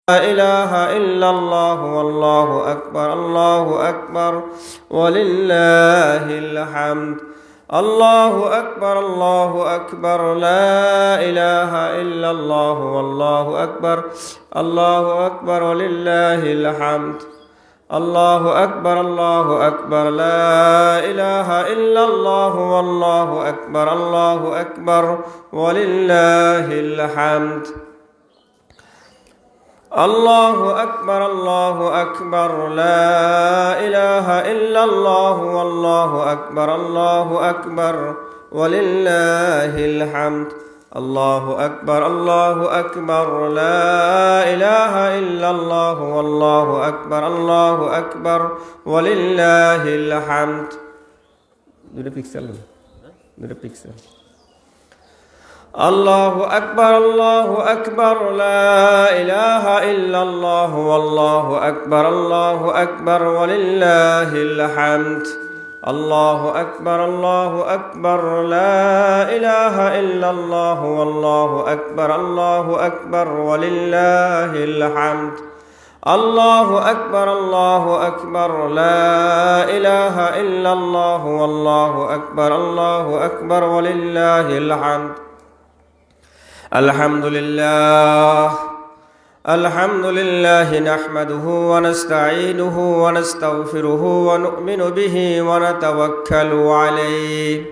لا إله إلا الله والله أكبر الله أكبر ولله الحمد الله أكبر الله أكبر لا إله إلا الله والله أكبر الله أكبر ولله الحمد الله أكبر الله أكبر لا إله إلا الله والله أكبر الله أكبر ولله الحمد الله أكبر الله أكبر لا إله إلا الله والله أكبر الله أكبر ولله الحمد الله أكبر الله أكبر لا إله إلا الله والله أكبر الله أكبر ولله الحمد. Dua pixel. الله أكبر الله أكبر لا إله إلا الله والله أكبر الله أكبر ولله الحمد الله أكبر الله أكبر لا إله إلا الله والله أكبر الله أكبر ولله الحمد الله أكبر الله أكبر لا إله إلا الله والله أكبر الله أكبر ولله الحمد. الحمد لله نحمده ونستعينه ونستغفره ونؤمن به ونتوكل عليه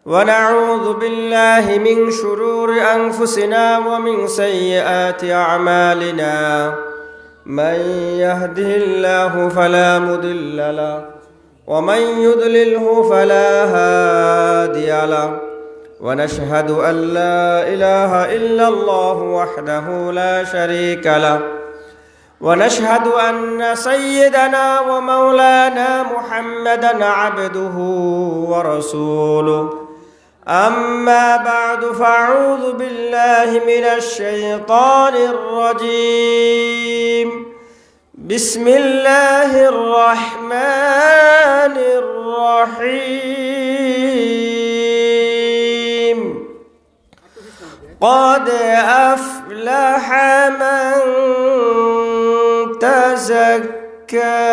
ونعوذ بالله من شرور أنفسنا ومن سيئات أعمالنا من يهده الله فلا مضل له ومن يضلله فلا هادي له ونشهد أن لا إله إلا الله وحده لا شريك له ونشهد أن سيدنا ومولانا محمدا عبده ورسوله أما بعد فأعوذ بالله من الشيطان الرجيم بسم الله الرحمن الرحيم قد أفلح من تزكى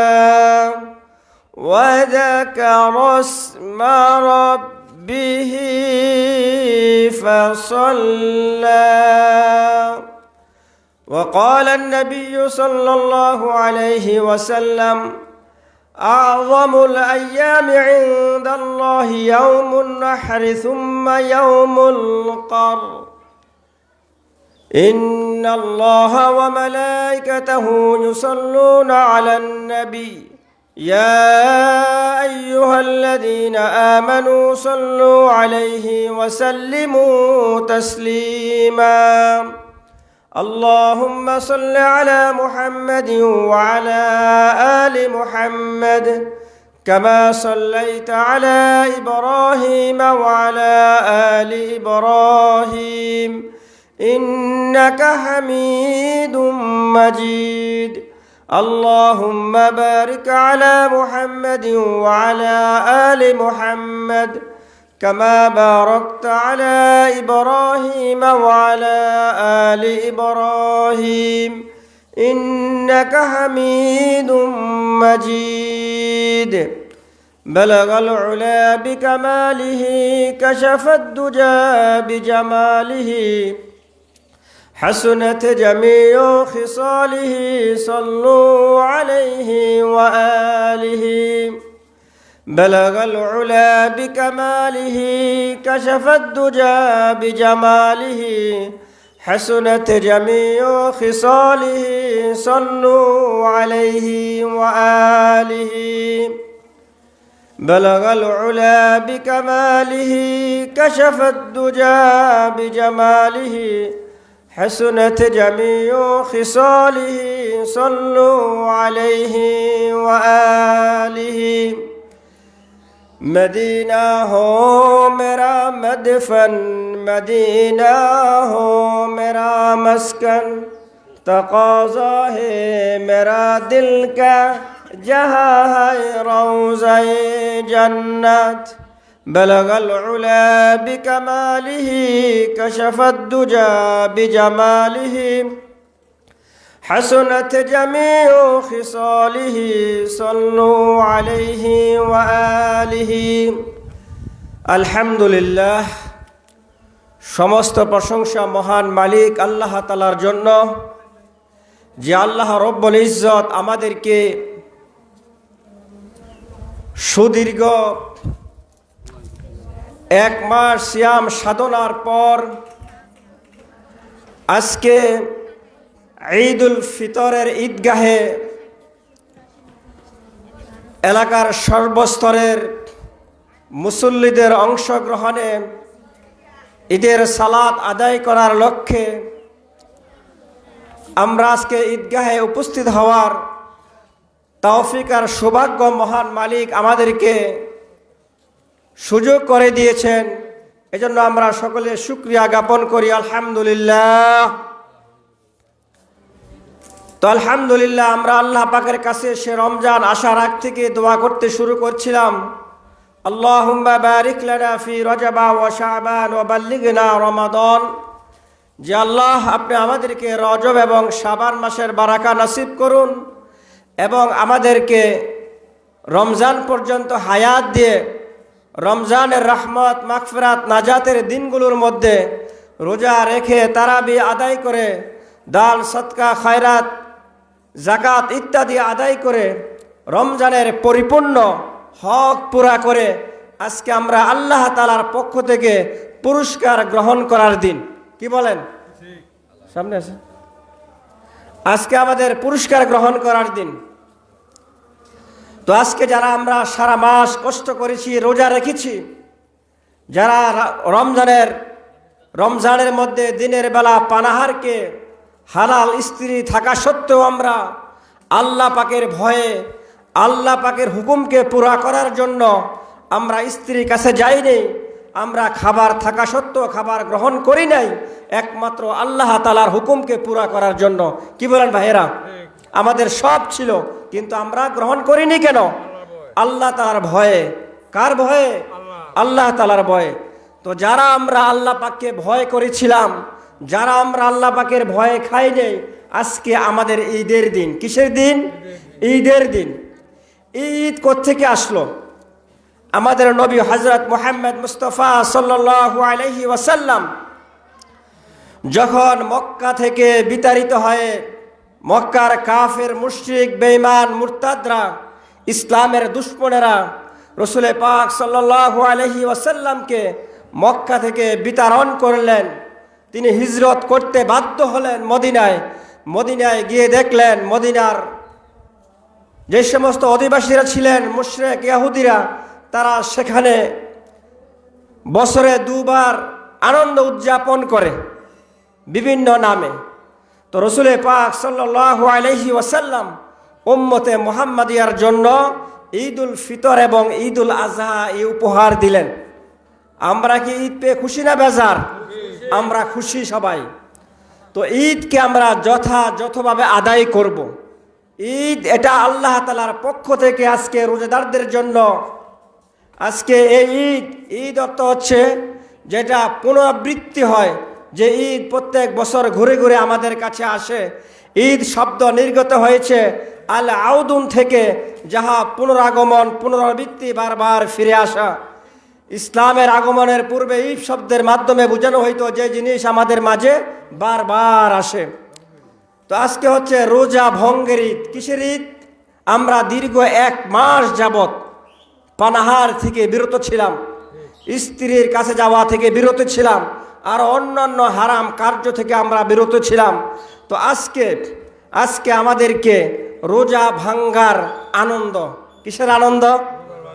وذكر اسم ربه فصلى. وقال النبي صلى الله عليه وسلم أعظم الأيام عند الله يوم النحر ثم يوم القر إن الله وملائكته يصلون على النبي يا أيها الذين آمنوا صلوا عليه وسلموا تسليما. اللهم صل على محمد وعلى آل محمد كما صليت على إبراهيم وعلى آل إبراهيم إنك حميد مجيد. اللهم بارك على محمد وعلى آل محمد كما باركت على إبراهيم وعلى آل إبراهيم إنك حميد مجيد. بلغ العلا بكماله كشف الدجى بجماله حسنت جميع خصاله صلوا عليه وآله. بلغ العلا بكماله كشف الدجى بجماله حسنت جميع خصاله صلوا عليه وآله. بلغ العلا بكماله كشف الدجى بجماله حسنت جميع خصاله صلوا عليه وآله. مدینہ ہو میرا مدفن مدینہ ہو میرا مسکن تقاضا ہے میرا دل کا جہاں ہے روضہ جنت. بلغ العلا بكماله كشف الدجى بجماله حسنت جميع خصاله صلوا عليه وآله الحمد لله সমস্ত প্রশংসা মহান মালিক আল্লাহ তাআলার জন্য, যে আল্লাহ রব্বুল ইজ্জত আমাদেরকে সুদীর্ঘ এক মাস সিয়াম সাধনার পর আজকে ঈদুল ফিতরের ঈদগাহে এলাকার সর্বস্তরের মুসল্লিদের অংশগ্রহণে ঈদের সালাত আদায় করার লক্ষ্যে আমরা আজকে ঈদগাহে উপস্থিত হওয়ার তৌফিক আর সৌভাগ্য মহান মালিক আমাদেরকে সুযোগ করে দিয়েছেন। এজন্য আমরা সকলে শুকরিয়া জ্ঞাপন করি, আলহামদুলিল্লাহ। তো আলহামদুলিল্লাহ, আমরা আল্লাহ পাকের কাছে সে রমজান আসার আগ থেকে দোয়া করতে শুরু করছিলাম, আল্লাহুম্মা বারিক লানা ফি রজবা ওয়া শাবান ওয়া বাল্লিগনা রমাদান। যে আল্লাহ, আপনি আমাদেরকে রজব এবং শাবান মাসের বারাকা নসিব করুন এবং আমাদেরকে রমজান পর্যন্ত হায়াত দিয়ে রমজানের রহমত, মাগফিরাত, নাজাতের দিনগুলোর মধ্যে রোজা রেখে তারাবি আদায় করে দান, সদকা, খায়রাত, যাকাত ইত্যাদি আদায় করে রমজানের পরিপূর্ণ হক পুরা করে আজকে আমরা আল্লাহ তাআলার পক্ষ থেকে পুরস্কার গ্রহণ করার দিন। কি বলেন? সামনে আছে, আজকে আমাদের পুরস্কার গ্রহণ করার দিন। তো আজকে যারা আমরা সারা মাস কষ্ট করেছি, রোজা রেখেছি, যারা রমজানের মধ্যে দিনের বেলা পানাহারকে হালাল স্ত্রী থাকা সত্ত্বেও আমরা আল্লাহ পাকের ভয়ে, আল্লাহ পাকের হুকুমকে পুরা করার জন্য আমরা স্ত্রীর কাছে যাইনি, আমরা খাবার থাকা সত্ত্বেও খাবার গ্রহণ করি নাই, একমাত্র আল্লাহ তাআলার হুকুমকে পুরা করার জন্য। কি বলেন ভাইয়েরা? আমাদের সব ছিল, কিন্তু আমরা গ্রহণ করিনি কেন? আল্লাহ তাআলার ভয়ে। কার ভয়ে? আল্লাহ তাআলার ভয়ে। তো যারা আমরা আল্লাহ পাককে ভয় করেছিলাম, যারা আমরা আল্লাহ পাকের ভয়ে খাই নেই, আজকে আমাদের ঈদের দিন। কিসের দিন? ঈদের দিন। ঈদ কোত্থেকে আসলো? আমাদের নবী হযরত মুহাম্মদ মুস্তাফা সাল্লাল্লাহু আলাইহি ওয়াসাল্লাম যখন মক্কা থেকে বিতাড়িত হয়ে মক্কার কাফের, মুশরিক, বেঈমান, মুরতাদরা, ইসলামের দুশমনেরা রাসূল পাক সাল্লাল্লাহু আলাইহি ওয়াসাল্লামকে মক্কা থেকে বিতাড়ন করলেন, তিনি হিজরত করতে বাধ্য হলেন মদিনায়। মদিনায় গিয়ে দেখলেন মদিনার যে সমস্ত অধিবাসীরা ছিলেন, মুশরিক ইহুদিরা, তারা সেখানে বছরে দুবার আনন্দ উদযাপন করে বিভিন্ন নামে। তো রাসূল পাক সাল্লাল্লাহু আলাইহি ওয়াসাল্লাম উম্মতে মুহাম্মাদিয়ার জন্য ঈদুল ফিতর এবং ঈদুল আজহা এই উপহার দিলেন। আমরা কি ঈদ পেয়ে খুশি না বেজার? আমরা খুশি সবাই। তো ঈদকে আমরা যথাযথভাবে আদায় করব। ঈদ এটা আল্লাহ তাআলার পক্ষ থেকে আজকে রোজাদারদের জন্য। আজকে এই ঈদ অর্থ হচ্ছে যেটা পুনরাবৃত্তি হয়, যে ঈদ প্রত্যেক বছর ঘুরে ঘুরে আমাদের কাছে আসে। ঈদ শব্দ নির্গত হয়েছে আল আউদুন থেকে, যাহা পুনরাগমন, পুনরাবৃত্তি, বারবার ফিরে আসা। ইসলামের আগমনের পূর্বে ঈদ শব্দের মাধ্যমে বোঝানো হইতো যে জিনিস আমাদের মাঝে বারবার আসে। তো আজকে হচ্ছে রোজা ভঙ্গের ঈদ। কিসের ঈদ? আমরা দীর্ঘ এক মাস যাবত পানাহার থেকে বিরত ছিলাম, স্ত্রীর কাছে যাওয়া থেকে বিরত ছিলাম, আর অন্যান্য হারাম কার্য থেকে আমরা বিরত ছিলাম। তো আজকে আমাদেরকে রোজা ভাঙ্গার আনন্দ। কিসের আনন্দ?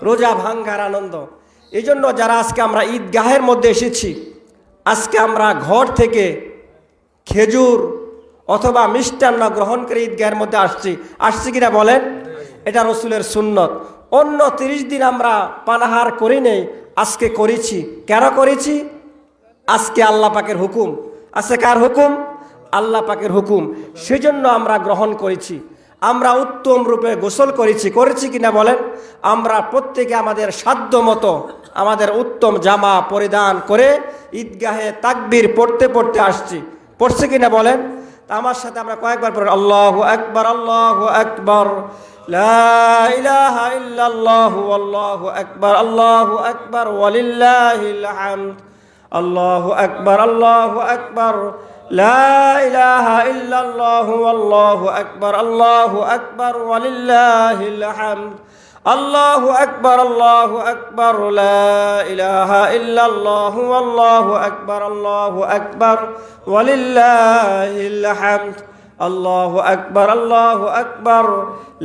রোজা ভাঙ্গার আনন্দ। এই জন্য যারা আজকে আমরা ঈদগাহের মধ্যে এসেছি, আজকে আমরা ঘর থেকে খেজুর অথবা মিষ্টান্ন গ্রহণ করে ঈদগাহের মধ্যে আসছি কিনা বলেন? এটা রসুলের সুন্নত। অন্য 30 দিন আমরা পানাহার করি নেই, আজকে করেছি। কেন করেছি? আজকে আল্লাহ পাকের হুকুম। আজকে কার হুকুম? আল্লাহ পাকের হুকুম। সেজন্য আমরা গ্রহণ করেছি। আমরা উত্তম রূপে গোসল করেছি কিনা বলেন? আমরা প্রত্যেকে আমাদের সাধ্য মতো আমাদের উত্তম জামা পরিধান করে ঈদগাহে তাকবীর পড়তে আসছি। পড়ছে কিনা বলেন? তা আমার সাথে আমরা কয়েকবার পড়ি আল্লাহু আকবার, আল্লাহু আকবার, লা ইলাহা ইল্লাল্লাহু আল্লাহু আকবার, আল্লাহু আকবার ওয়ালিল্লাহিল হামদ, আল্লাহু আকবার, আল্লাহু আকবার, লা ইলাহা ইল্লাল্লাহু আল্লাহু আকবার, আল্লাহু আকবার ওয়ালিল্লাহিল হামদ, আল্লাহু আকবার, আল্লাহু আকবার, লা ইলাহা ইল্লাল্লাহু আল্লাহু আকবার, আল্লাহু আকবার ওয়ালিল্লাহিল হামদ, আল্লাহু আকবার, আল্লাহু আকবার,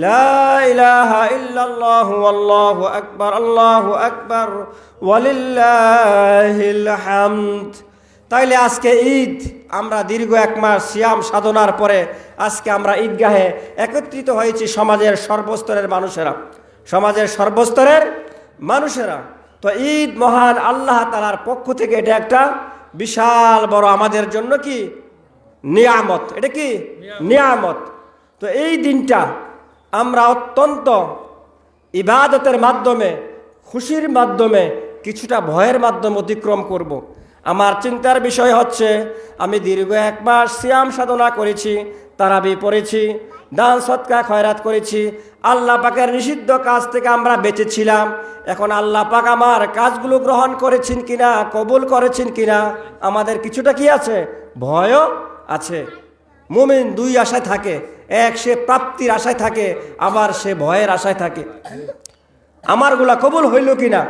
লা ইলাহা ইল্লাল্লাহু আল্লাহু আকবার, আল্লাহু আকবার ওয়ালিল্লাহিল হামদ। তাইলে আজকে ঈদ, আমরা দীর্ঘ এক মাস সিয়াম সাধনার পরে আজকে আমরা ঈদগাহে একত্রিত হয়েছি সমাজের সর্বস্তরের মানুষেরা, সমাজের সর্বস্তরের মানুষেরা। তো ঈদ মহান আল্লাহ তাআলার পক্ষ থেকে এটা একটা বিশাল বড় আমাদের জন্য কি নিয়ামত, এটা কি নিয়ামত। তো এই দিনটা আমরা অত্যন্ত ইবাদতের মাধ্যমে, খুশির মাধ্যমে, কিছুটা ভয়ের মাধ্যমে অতিক্রম করব। আমার চিন্তার বিষয় হচ্ছে, আমি দীর্ঘ এক মাস সিয়াম সাধনা করেছি, তারাবি পড়েছি, দান সদকা খয়রাত করেছি, আল্লাহ পাকের নিষিদ্ধ কাজ থেকে আমরা বেঁচেছিলাম। এখন আল্লাহ পাক আমার কাজগুলো গ্রহণ করেছেন কিনা, কবুল করেছেন কিনা, আমাদের কিছুটা কি আছে, ভয়ও আছে। মুমিন দুই আশায় থাকে, এক সে প্রাপ্তির আশায় থাকে, আবার সে ভয়ের আশায় থাকে। আমারগুলা কবুল হইল কিনা,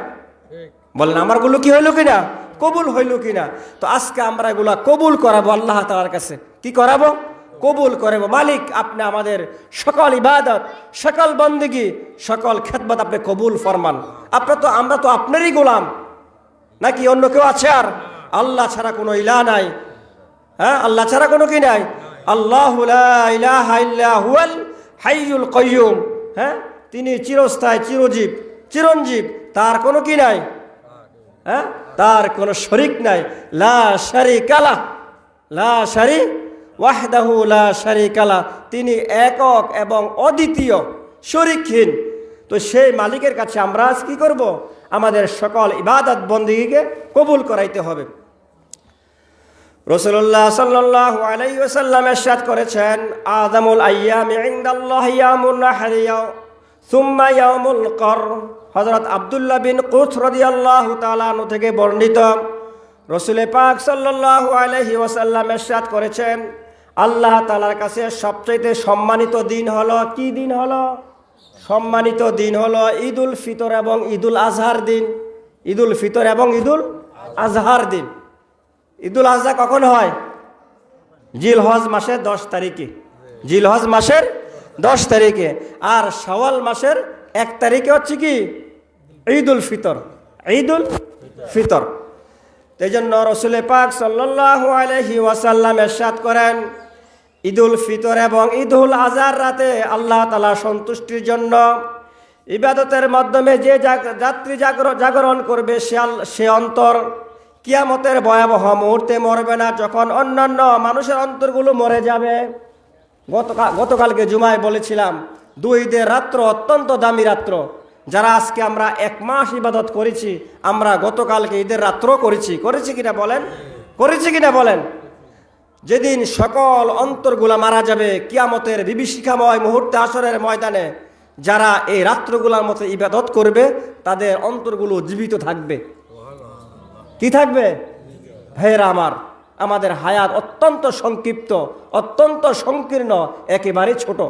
বলেন আমারগুলো কি হইল কিনা, কবুল হইল কিনা। তো আজকে আমরা এগুলা কবুল করাবো আল্লাহ তাআলার কাছে। কি করাবো? কবুল করাবো। মালিক, আপনি আমাদের সকল ইবাদত, সকল বন্দেগী, সকল খেদমত আপনি কবুল ফরমান। আমরা তো আপনারই গোলাম, নাকি অন্য কেউ আছে? আর আল্লাহ ছাড়া কোনো ইলাহ নাই। হ্যাঁ, আল্লাহ ছাড়া কোনো কি নাই। আল্লাহু লা ইলাহা ইল্লা হুয়াল হাইয়ুল কাইয়্যুম। হ্যাঁ, তিনি চিরস্থায়ী, চিরজীব, চিরঞ্জীব, তার কোনো কি নাই। হ্যাঁ, তার কোনো শরীক নাই। লা শারীকা লাহ, লা শারীক ওয়াহদাহু লা শারীকা লাহ, তিনি একক এবং অদ্বিতীয়, শরীকহীন। তো সেই মালিকের কাছে আমরা আজ কি করব? আমাদের সকল ইবাদত বন্দেগীকে কবুল করাইতে হবে। রাসূলুল্লাহ সাল্লাল্লাহু আলাইহি ওয়াসাল্লাম ইরশাদ করেছেন, আযামুল আইয়ামি ইনদাল্লাহি ইয়াউমুন নাহরি সুম্মা ইয়াউমুল কর। হযরত আব্দুল্লাহ বিন কুস রাদিয়াল্লাহু তাআলা আনহু থেকে বর্ণিত, রাসূল পাক সাল্লাল্লাহু আলাইহি ওয়াসাল্লাম ইরশাদ করেছেন, আল্লাহ তাআলার কাছে সবচেয়ে সম্মানিত দিন হলো, কি দিন হলো? সম্মানিত দিন হলো ঈদুল ফিতর এবং ঈদুল আজহার দিন। ঈদুল ফিতর এবং ঈদুল আজহার দিন। ঈদুল আজহা কখন হয়? জিলহজ মাসের 10 তারিখে, জিলহজ মাসের 10 তারিখে। আর শাওয়াল মাসের 1 তারিখে হচ্ছে কি ঈদুল ফিতর, ঈদুল ফিতর। এই জন্য রাসূল পাক সাল্লাল্লাহু আলাইহি ওয়াসাল্লাম ইরশাদ করেন, ঈদুল ফিতর এবং ঈদুল আজহার রাতে আল্লাহ তাআলা সন্তুষ্টির জন্য ইবাদতের মাধ্যমে যে যাত্রী জাগরণ করবে, সে অন্তর কিয়ামতের ভয়াবহ মুহূর্তে মরবে না, যখন অন্যান্য মানুষের অন্তরগুলো মরে যাবে। গতকালকে জুমায় বলেছিলাম, 2 ঈদের রাত্র অত্যন্ত দামি রাত্র। যারা আজকে আমরা 1 মাস ইবাদত করেছি, আমরা গতকালকে ঈদের রাত্র করেছি কিনা বলেন? করেছি কিনা বলেন? যেদিন সকল অন্তরগুলা মারা যাবে, কিয়ামতের বিভীষিকাময় মুহূর্তে, আসরের ময়দানে যারা এই রাত্রগুলার মতো ইবাদত করবে, তাদের অন্তরগুলো জীবিত থাকবে। কি থাকবে? ভাইয়েরা আমার, আমাদের হায়াত অত্যন্ত সংক্ষিপ্ত, অত্যন্ত সংকীর্ণ, একেবারে ছোট।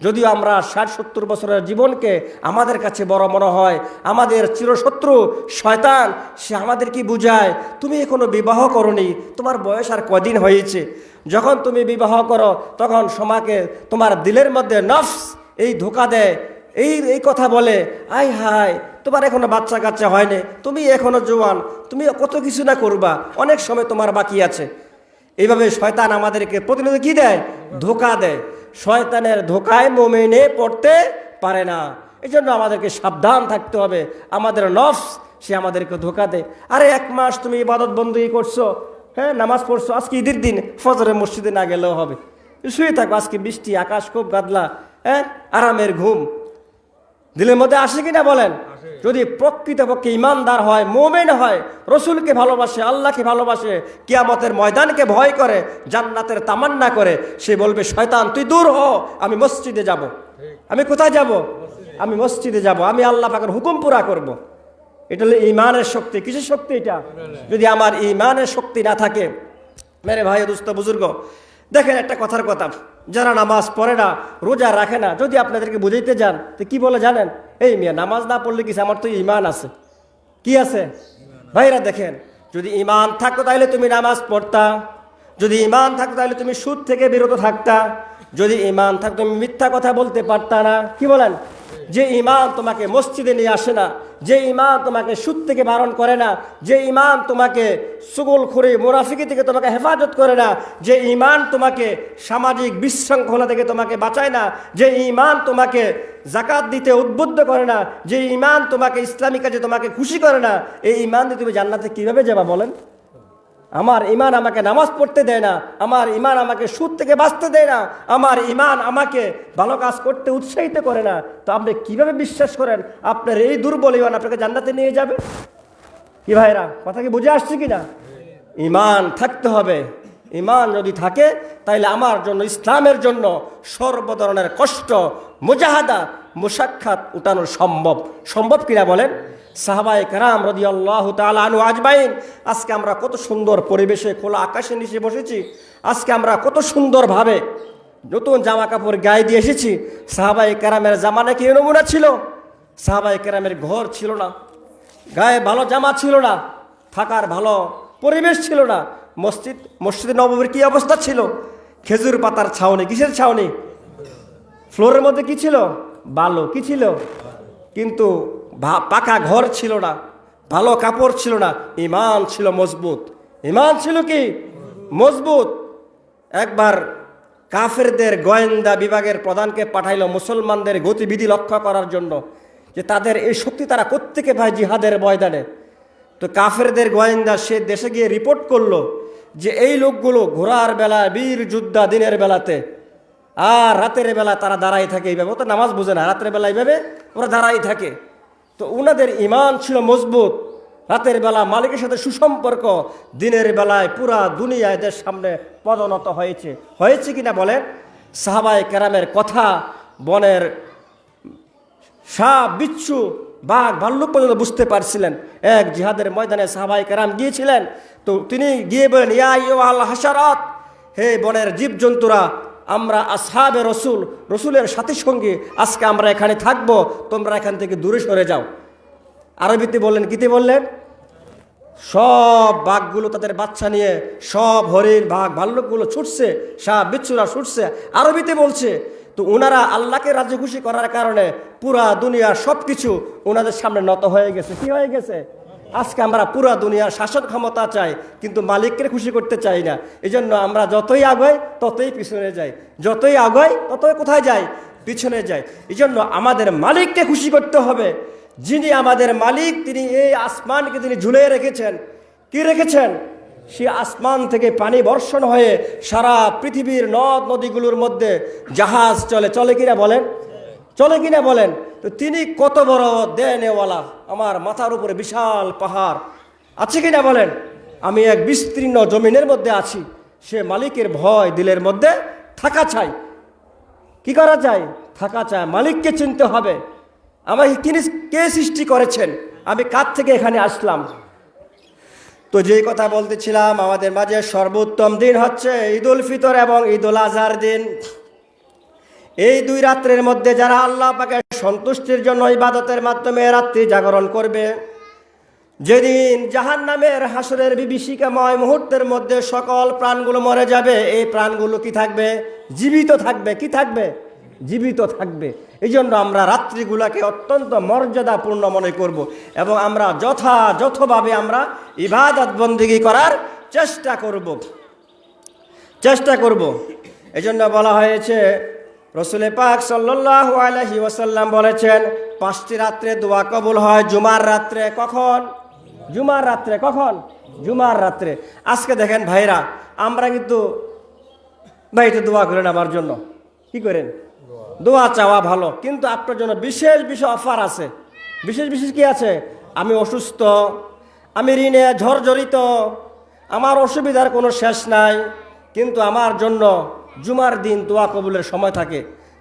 যদিও আমরা 60-70 বছরের জীবনকে আমাদের কাছে বড় মনে হয়, আমাদের চিরশত্রু শয়তান সে আমাদের কি বুঝায়, তুমি এখনো বিবাহ করনি, তোমার বয়স আর কদিন হয়েছে। যখন তুমি বিবাহ করো তখন তোমার দিলের মধ্যে নফস এই ধোঁকা দেয়, এই কথা বলে, আয় হায় তোমার এখনো বাচ্চা কাচ্চা হয়নি, তুমি এখনো জোয়ান, তুমি কত কিছু না করবা, অনেক সময় তোমার বাকি আছে। এইভাবে শয়তান আমাদেরকে প্রতিনিয়ত কি দেয়? ধোঁকা দেয়। শয়তানের ধোঁকায় মুমিনে পড়তে পারে না। এই জন্য আমাদেরকে সাবধান থাকতে হবে। আমাদের নফস সে আমাদেরকে ধোঁকা দেয়। আরে 1 মাস তুমি ইবাদত বন্দেগী করছো, হ্যাঁ, নামাজ পড়ছো, আজকে ঈদের দিন ফজরে মসজিদে না গেলেও হবে, শুয়ে থাকো, আজকে বৃষ্টি, আকাশ খুব গাদলা, হ্যাঁ, আরামের ঘুম। দিলের মধ্যে আসে কিনা বলেন? যদি প্রকৃতপক্ষে ইমানদার হয়, মুমিন হয়, রসুলকে ভালোবাসে, আল্লাহকে ভালোবাসে, কিয়ামতের ময়দানকে ভয় করে, জান্নাতের তামান্না করে, সে বলবে শয়তান তুই দূর হ, আমি মসজিদে যাব। আমি কোথায় যাব? আমি মসজিদে যাব, আমি আল্লাহ পাকের হুকুম পুরা করব। এটা হলো ইমানের শক্তি। কিসের শক্তি এটা? যদি আমার ইমানের শক্তি না থাকে, মেরে ভাই দুস্থ বুজুর্গ, দেখেন একটা কথার কথা, যারা নামাজ পড়ে না, রোজা রাখে না, যদি আপনাদেরকে বুঝাইতে যান তো কি বলে জানেন? এই মিয়া নামাজ না পড়লে কিছু, আমার তো ইমান আছে। কি আছে ভাইরা? দেখেন, যদি ইমান থাকতো তাহলে তুমি নামাজ পড়তা, যদি ইমান থাকতো তাহলে তুমি সুদ থেকে বিরত থাকতা, যদি ইমান থাকতো তুমি মিথ্যা কথা বলতে পারতা না। কি বলেন? যে ইমান তোমাকে মসজিদে নিয়ে আসে না, যে ইমান তোমাকে সুদ থেকে বারণ করে না, যে ইমান তোমাকে সুগলখুরি মুনাফিকি থেকে তোমাকে হেফাজত করে না, যে ইমান তোমাকে সামাজিক বিশৃঙ্খলা থেকে তোমাকে বাঁচায় না, যে ইমান তোমাকে জাকাত দিতে উদ্বুদ্ধ করে না, যে ইমান তোমাকে ইসলামী কাজে তোমাকে খুশি করে না, এই ইমান দিয়ে তুমি জান্নাতে কিভাবে যাবা বলেন? আমার ইমান আমাকে নামাজ পড়তে দেয় না, আমার ইমান আমাকে সুদ থেকে বাঁচতে দেয় না, আমার ইমান আমাকে ভালো কাজ করতে উৎসাহিত করে না, তো আপনি কিভাবে বিশ্বাস করেন আপনার এই দুর্বল ইমান আপনাকে জান্নাতে নিয়ে যাবে? কি ভাইরা, কথা কি বুঝে আসছে কিনা? ইমান থাকতে হবে। ইমান যদি থাকে তাহলে আমার জন্য, ইসলামের জন্য সর্ব ধরনের কষ্ট, মুজাহাদা, মুশাক্কাত উঠানো সম্ভব। সম্ভব কিনা বলেন? সাহাবায়ে কেরাম রাদিয়াল্লাহু তাআলা আনহু আজমাইন, আজকে আমরা কত সুন্দর পরিবেশে খোলা আকাশের নিচে বসেছি, আজকে আমরা কত সুন্দরভাবে নতুন জামা কাপড় গায়ে দিয়ে এসেছি। সাহাবায়ে কেরামের জামানা কি নমুনা ছিল? সাহাবায়ে কেরামের ঘর ছিল না, গায়ে ভালো জামা ছিল না, থাকার ভালো পরিবেশ ছিল না। মসজিদে নববীর কি অবস্থা ছিল? খেজুর পাতার ছাউনি। কিসের ছাউনি? ফ্লোরের মধ্যে কি ছিল? বালু। কি ছিল? কিন্তু পাকা ঘর ছিল না, ভালো কাপড় ছিল না, ইমান ছিল মজবুত। ইমান ছিল কি? মজবুত। একবার কাফেরদের গোয়েন্দা বিভাগের প্রধানকে পাঠাইল মুসলমানদের গতিবিধি লক্ষ্য করার জন্য, যে তাদের এই শক্তি তারা কোত্থেকে পায় জিহাদের ময়দানে। তো কাফেরদের গোয়েন্দা সে দেশে গিয়ে রিপোর্ট করলো যে এই লোকগুলো ঘোড়ার বেলায় বীর যোদ্ধা, দিনের বেলাতে, আর রাতের বেলা তারা দাঁড়াই থাকে এইভাবে। ও তো নামাজ বুঝে না, রাতের বেলা এইভাবে ওরা দাঁড়াই থাকে। তো ওনাদের ইমান ছিল মজবুত। রাতের বেলা মালিকের সাথে সুসম্পর্ক, দিনের বেলায় পুরা দুনিয়া এদের সামনে পদনত হয়েছে। হয়েছে কিনা বলেন? সাহাবায়ে কেরামের কথা বনের সাপ, বিচ্ছু, বাঘ, ভাল্লুক পর্যন্ত বুঝতে পারছিলেন। এক জিহাদের ময়দানে সাহাবায়ে কেরাম গিয়েছিলেন, তো তিনি গিয়ে বলেন, ইয়া আইয়ুহাল হাশারাত, হে বনের জীবজন্তুরা, আমরা আসহাবে রসুল, রসুলের সাথী সঙ্গী, আজকে আমরা এখানে থাকবো, তোমরা এখান থেকে দূরে সরে যাও। আরবিতে বললেন, কিতে বললেন? সব বাঘগুলো তাদের বাচ্চা নিয়ে, সব হরিণ, বাঘ, ভাল্লুকগুলো ছুটছে, সাপ বিচ্ছুরা ছুটছে, আরবিতে বলছে। তো ওনারা আল্লাহকে রাজি খুশি করার কারণে পুরা দুনিয়ার সব কিছু ওনাদের সামনে নত হয়ে গেছে। কি হয়ে গেছে? আজকে আমরা পুরা দুনিয়ার শাসন ক্ষমতা চাই, কিন্তু মালিককে খুশি করতে চাই না। এই জন্য আমরা যতই আগাই ততই পিছনে যাই, যতই আগাই ততই কোথায় যাই? পিছনে যাই। এই জন্য আমাদের মালিককে খুশি করতে হবে। যিনি আমাদের মালিক, তিনি এই আসমানকে তিনি ঝুলিয়ে রেখেছেন। কি রেখেছেন? সে আসমান থেকে পানি বর্ষণ হয়ে সারা পৃথিবীর নদ নদীগুলোর মধ্যে জাহাজ চলে। চলে কিনা বলেন? চলে কিনা বলেন? তো তিনি কত বড় দেনেওয়ালা, আমার মাথার উপরে বিশাল পাহাড় আছে কিনা বলেন? আমি এক বিস্তীর্ণ জমিনের মধ্যে আছি। সে মালিকের ভয় দিলের মধ্যে থাকা চাই। কি করা চাই? থাকা চাই। মালিককে চিনতে হবে। আমাকে তিনি কে সৃষ্টি করেছেন, আমি কার থেকে এখানে আসলাম। তো যেই কথা বলতেছিলাম, আমাদের মাঝে সর্বোত্তম দিন হচ্ছে ঈদুল ফিতর এবং ঈদুল আজহার দিন। এই দুই রাত্রের মধ্যে যারা আল্লাহ পাকের সন্তুষ্টির জন্য ইবাদতের মাধ্যমে রাত্রি জাগরণ করবে, যেদিন জাহান্নামের হাসরের বিভীষিকাময় মুহূর্তের মধ্যে সকল প্রাণগুলো মরে যাবে, এই প্রাণগুলো কি থাকবে? জীবিত থাকবে। কি থাকবে? জীবিত থাকবে। এই জন্য আমরা রাত্রিগুলাকে অত্যন্ত মর্যাদাপূর্ণ মনে করব এবং আমরা যথাযথভাবে আমরা ইবাদত বন্দেগী করার চেষ্টা করব। এই জন্য বলা হয়েছে, রসুল পাক সাল্লাল্লাহু আলাইহি ওয়াসাল্লাম বলেছেন, 5টি রাত্রে দোয়া কবুল হয়। জুমার রাত্রে। কখন? জুমার রাত্রে। কখন? জুমার রাত্রে। আজকে দেখেন ভাইরা, আমরা কিন্তু ভাই একটু দোয়া করেন আমার জন্য। কি করেন? দোয়া চাওয়া ভালো, কিন্তু আপনার জন্য বিশেষ বিশেষ অফার আছে। বিশেষ বিশেষ কি আছে? আমি অসুস্থ, আমি ঋণে ঝড়জড়িত, আমার অসুবিধার কোনো শেষ নাই, কিন্তু আমার জন্য জুমার দিন দোয়া কবুলের সময় থাকে,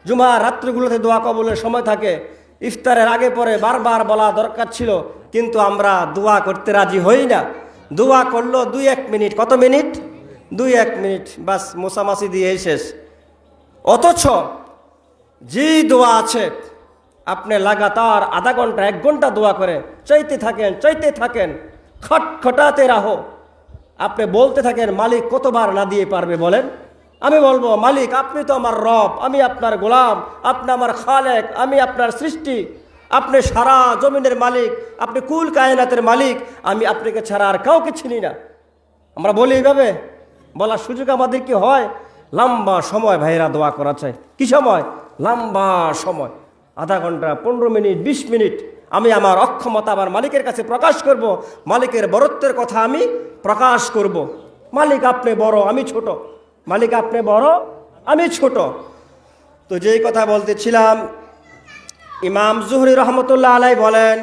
জুমার রাত্রিগুলোতে দোয়া কবুলের সময় থাকে। ইফতারের আগে পরে বারবার বলা দরকার ছিল, কিন্তু আমরা দোয়া করতে রাজি হই না। দোয়া করলো 2-1 মিনিট, কত মিনিট? 2-1 মিনিট, বাস মোছামাছি দিয়ে শেষ। অথচ যে দোয়া আছে, আপনি লাগাতার আধা ঘন্টা 1 ঘন্টা দোয়া করে চাইতে থাকেন, খটখটাতে রাহো। আপনি বলতে থাকেন, মালিক কতবার না দিয়ে পারবে বলেন? আমি বলবো, মালিক আপনি তো আমার রব, আমি আপনার গোলাম, আপনি আমার খালেক, আমি আপনার সৃষ্টি, আপনি সারা জমিনের মালিক, আপনি কুল কায়নাতের মালিক, আমি আপনাকে ছাড়া আর কাউকে চিনি না। আমরা বলি এইভাবে, বলার সুযোগ আমাদের কি হয়? লম্বা সময় ভাইরা দোয়া করা চাই। কি সময়? লম্বা সময়, আধা ঘন্টা, 15 মিনিট, 20 মিনিট। আমি আমার অক্ষমতা আমার মালিকের কাছে প্রকাশ করব, মালিকের বরত্বের কথা আমি প্রকাশ করব। মালিক আপনি বড়, আমি ছোট, মালিক আপনি বড়, আমি ছোট। তো যেই কথা বলতেছিলাম, ইমাম জুহরি রহমতুল্লাহ আলাই বলেন,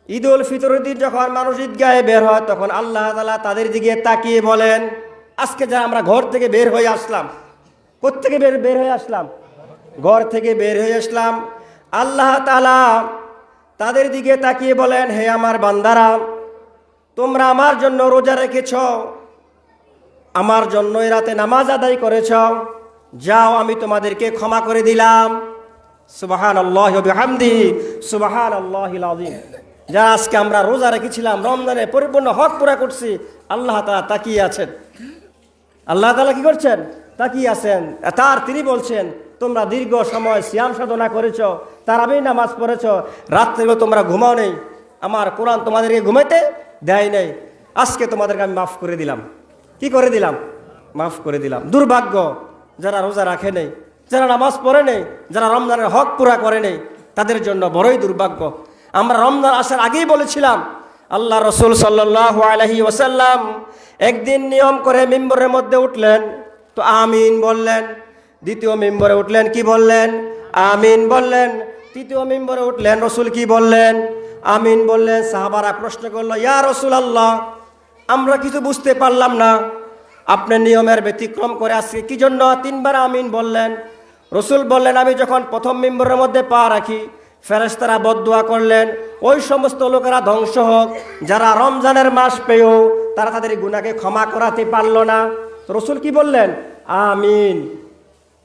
ঈদ উল ফিতরের দিন যখন মানুষ ঈদগাহে বের হয়, তখন আল্লাহ তাআলা তাদের দিকে তাকিয়ে বলেন, আজকে যারা আমরা ঘর থেকে বের হয়ে আসলাম, কোত্থেকে বের হয়ে আসলাম? ঘর থেকে বের হয়ে আসলাম। আল্লাহ তাআলা তাদের দিকে তাকিয়ে বলেন, হে আমার বান্দারা, তোমরা আমার জন্য রোজা রেখেছ, আমার জন্য এই রাতে নামাজ আদায় করেছ, যাও আমি তোমাদেরকে ক্ষমা করে দিলাম। সুবহানাল্লাহি ওয়া বিহামদিহি, সুবহানাল্লাহিল আযীম। যা আজকে আমরা রোজা রেখেছিলাম, রমজানে পরিপূর্ণ হক পুরা করছি, আল্লাহ তাআলা তাকিয়ে আছেন। আল্লাহ তাআলা কি করছেন? তাকিয়ে আছেন। তিনি বলছেন, তোমরা দীর্ঘ সময় সিয়াম সাধনা করেছ, তারাবি নামাজ পড়েছ, রাত্রেবেলা তোমরা ঘুমাও নেই, আমার কোরআন তোমাদেরকে ঘুমাইতে দেয় নাই, আজকে তোমাদেরকে আমি মাফ করে দিলাম। কি করে দিলাম? মাফ করে দিলাম। দুর্ভাগ্য যারা রোজা রাখে নেই, যারা নামাজ পড়ে নেই, যারা রমজানের হক পুরা করে নেই, তাদের জন্য বড়ই দুর্ভাগ্য। আমরা রমজান আসার আগেই বলেছিলাম, আল্লাহ রসুল সাল্লাল্লাহু আলাইহি ওয়াসাল্লাম একদিন নিয়ম করে মিম্বরের মধ্যে উঠলেন, তো আমিন বললেন। দ্বিতীয় মিম্বরে উঠলেন, কি বললেন? আমিন বললেন। তৃতীয় মিম্বরে উঠলেন, রসুল কি বললেন? আমিন বললেন। সাহাবারা প্রশ্ন করলো, ইয়া রাসূলুল্লাহ, আমরা কিছু বুঝতে পারলাম না, আপনি নিয়মের ব্যতিক্রম করে আজকে কি জন্য 3 বার আমিন বললেন? রসুল বললেন, আমি যখন প্রথম মিম্বরের মধ্যে পা রাখি, ফেরেশতারা বদদুয়া করলেন, ওই সমস্ত লোকেরা ধ্বংস হোক যারা রমজানের মাস পেয়েও তারা তাদের গুনাহকে ক্ষমা করাতে পারল না। রসুল কি বললেন? আমিন।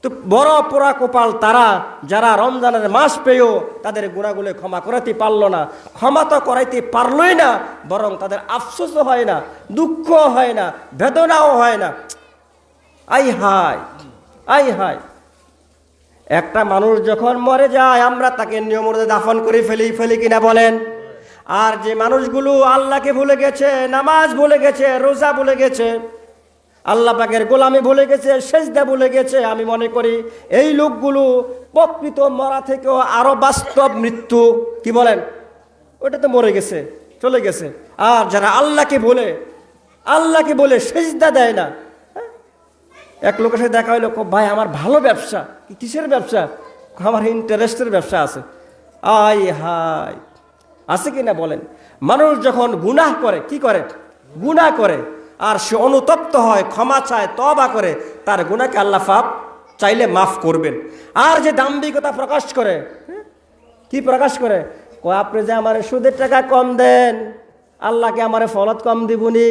তো বড় পোড়া কপাল তারা, যারা রমজানের মাস পেয়েও তাদের গুনাহগুলো ক্ষমা করাতে পারল না। ক্ষমা তো করাইতে পারলই না, বরং তাদের আফসোসও হয় না, দুঃখ হয় না, বেদনাও হয় না। আই হায়, আই হায়। একটা মানুষ যখন মরে যায়, আমরা তাকে নিয়ম মতো দাফন করে ফেলি কিনা বলেন? আর যে মানুষগুলো আল্লাহকে ভুলে গেছে, নামাজ ভুলে গেছে, রোজা ভুলে গেছে, আল্লাহ পাকের গোলামি ভুলে গেছে, সেজদা ভুলে গেছে, আমি মনে করি এই লোকগুলো প্রকৃত মরা থেকেও আরো বাস্তব মৃত্যু। কি বলেন? ওটা তো মরে গেছে, চলে গেছে। আর যারা আল্লাহকে বলে সেজদা দেয় না, এক লোকের সাথে দেখা হইলো, ভাই আমার ভালো ব্যবসা। কিসের ব্যবসা? আমার ইন্টারেস্টের ব্যবসা আছে। আই হাই, আছে কিনা বলেন? মানুষ যখন গুনাহ করে, কি করে? গুনাহ করে, আর সে অনুতপ্ত হয়, ক্ষমা চায়, তওবা করে, তার গুনাহকে আল্লাহ চাইলে মাফ করবেন। আর যে দাম্ভিকতা প্রকাশ করে, কি প্রকাশ করে? আপনি যে আমার সুদের টাকা কম দেন, আল্লাহকে আমার ফলত কম দিবনি,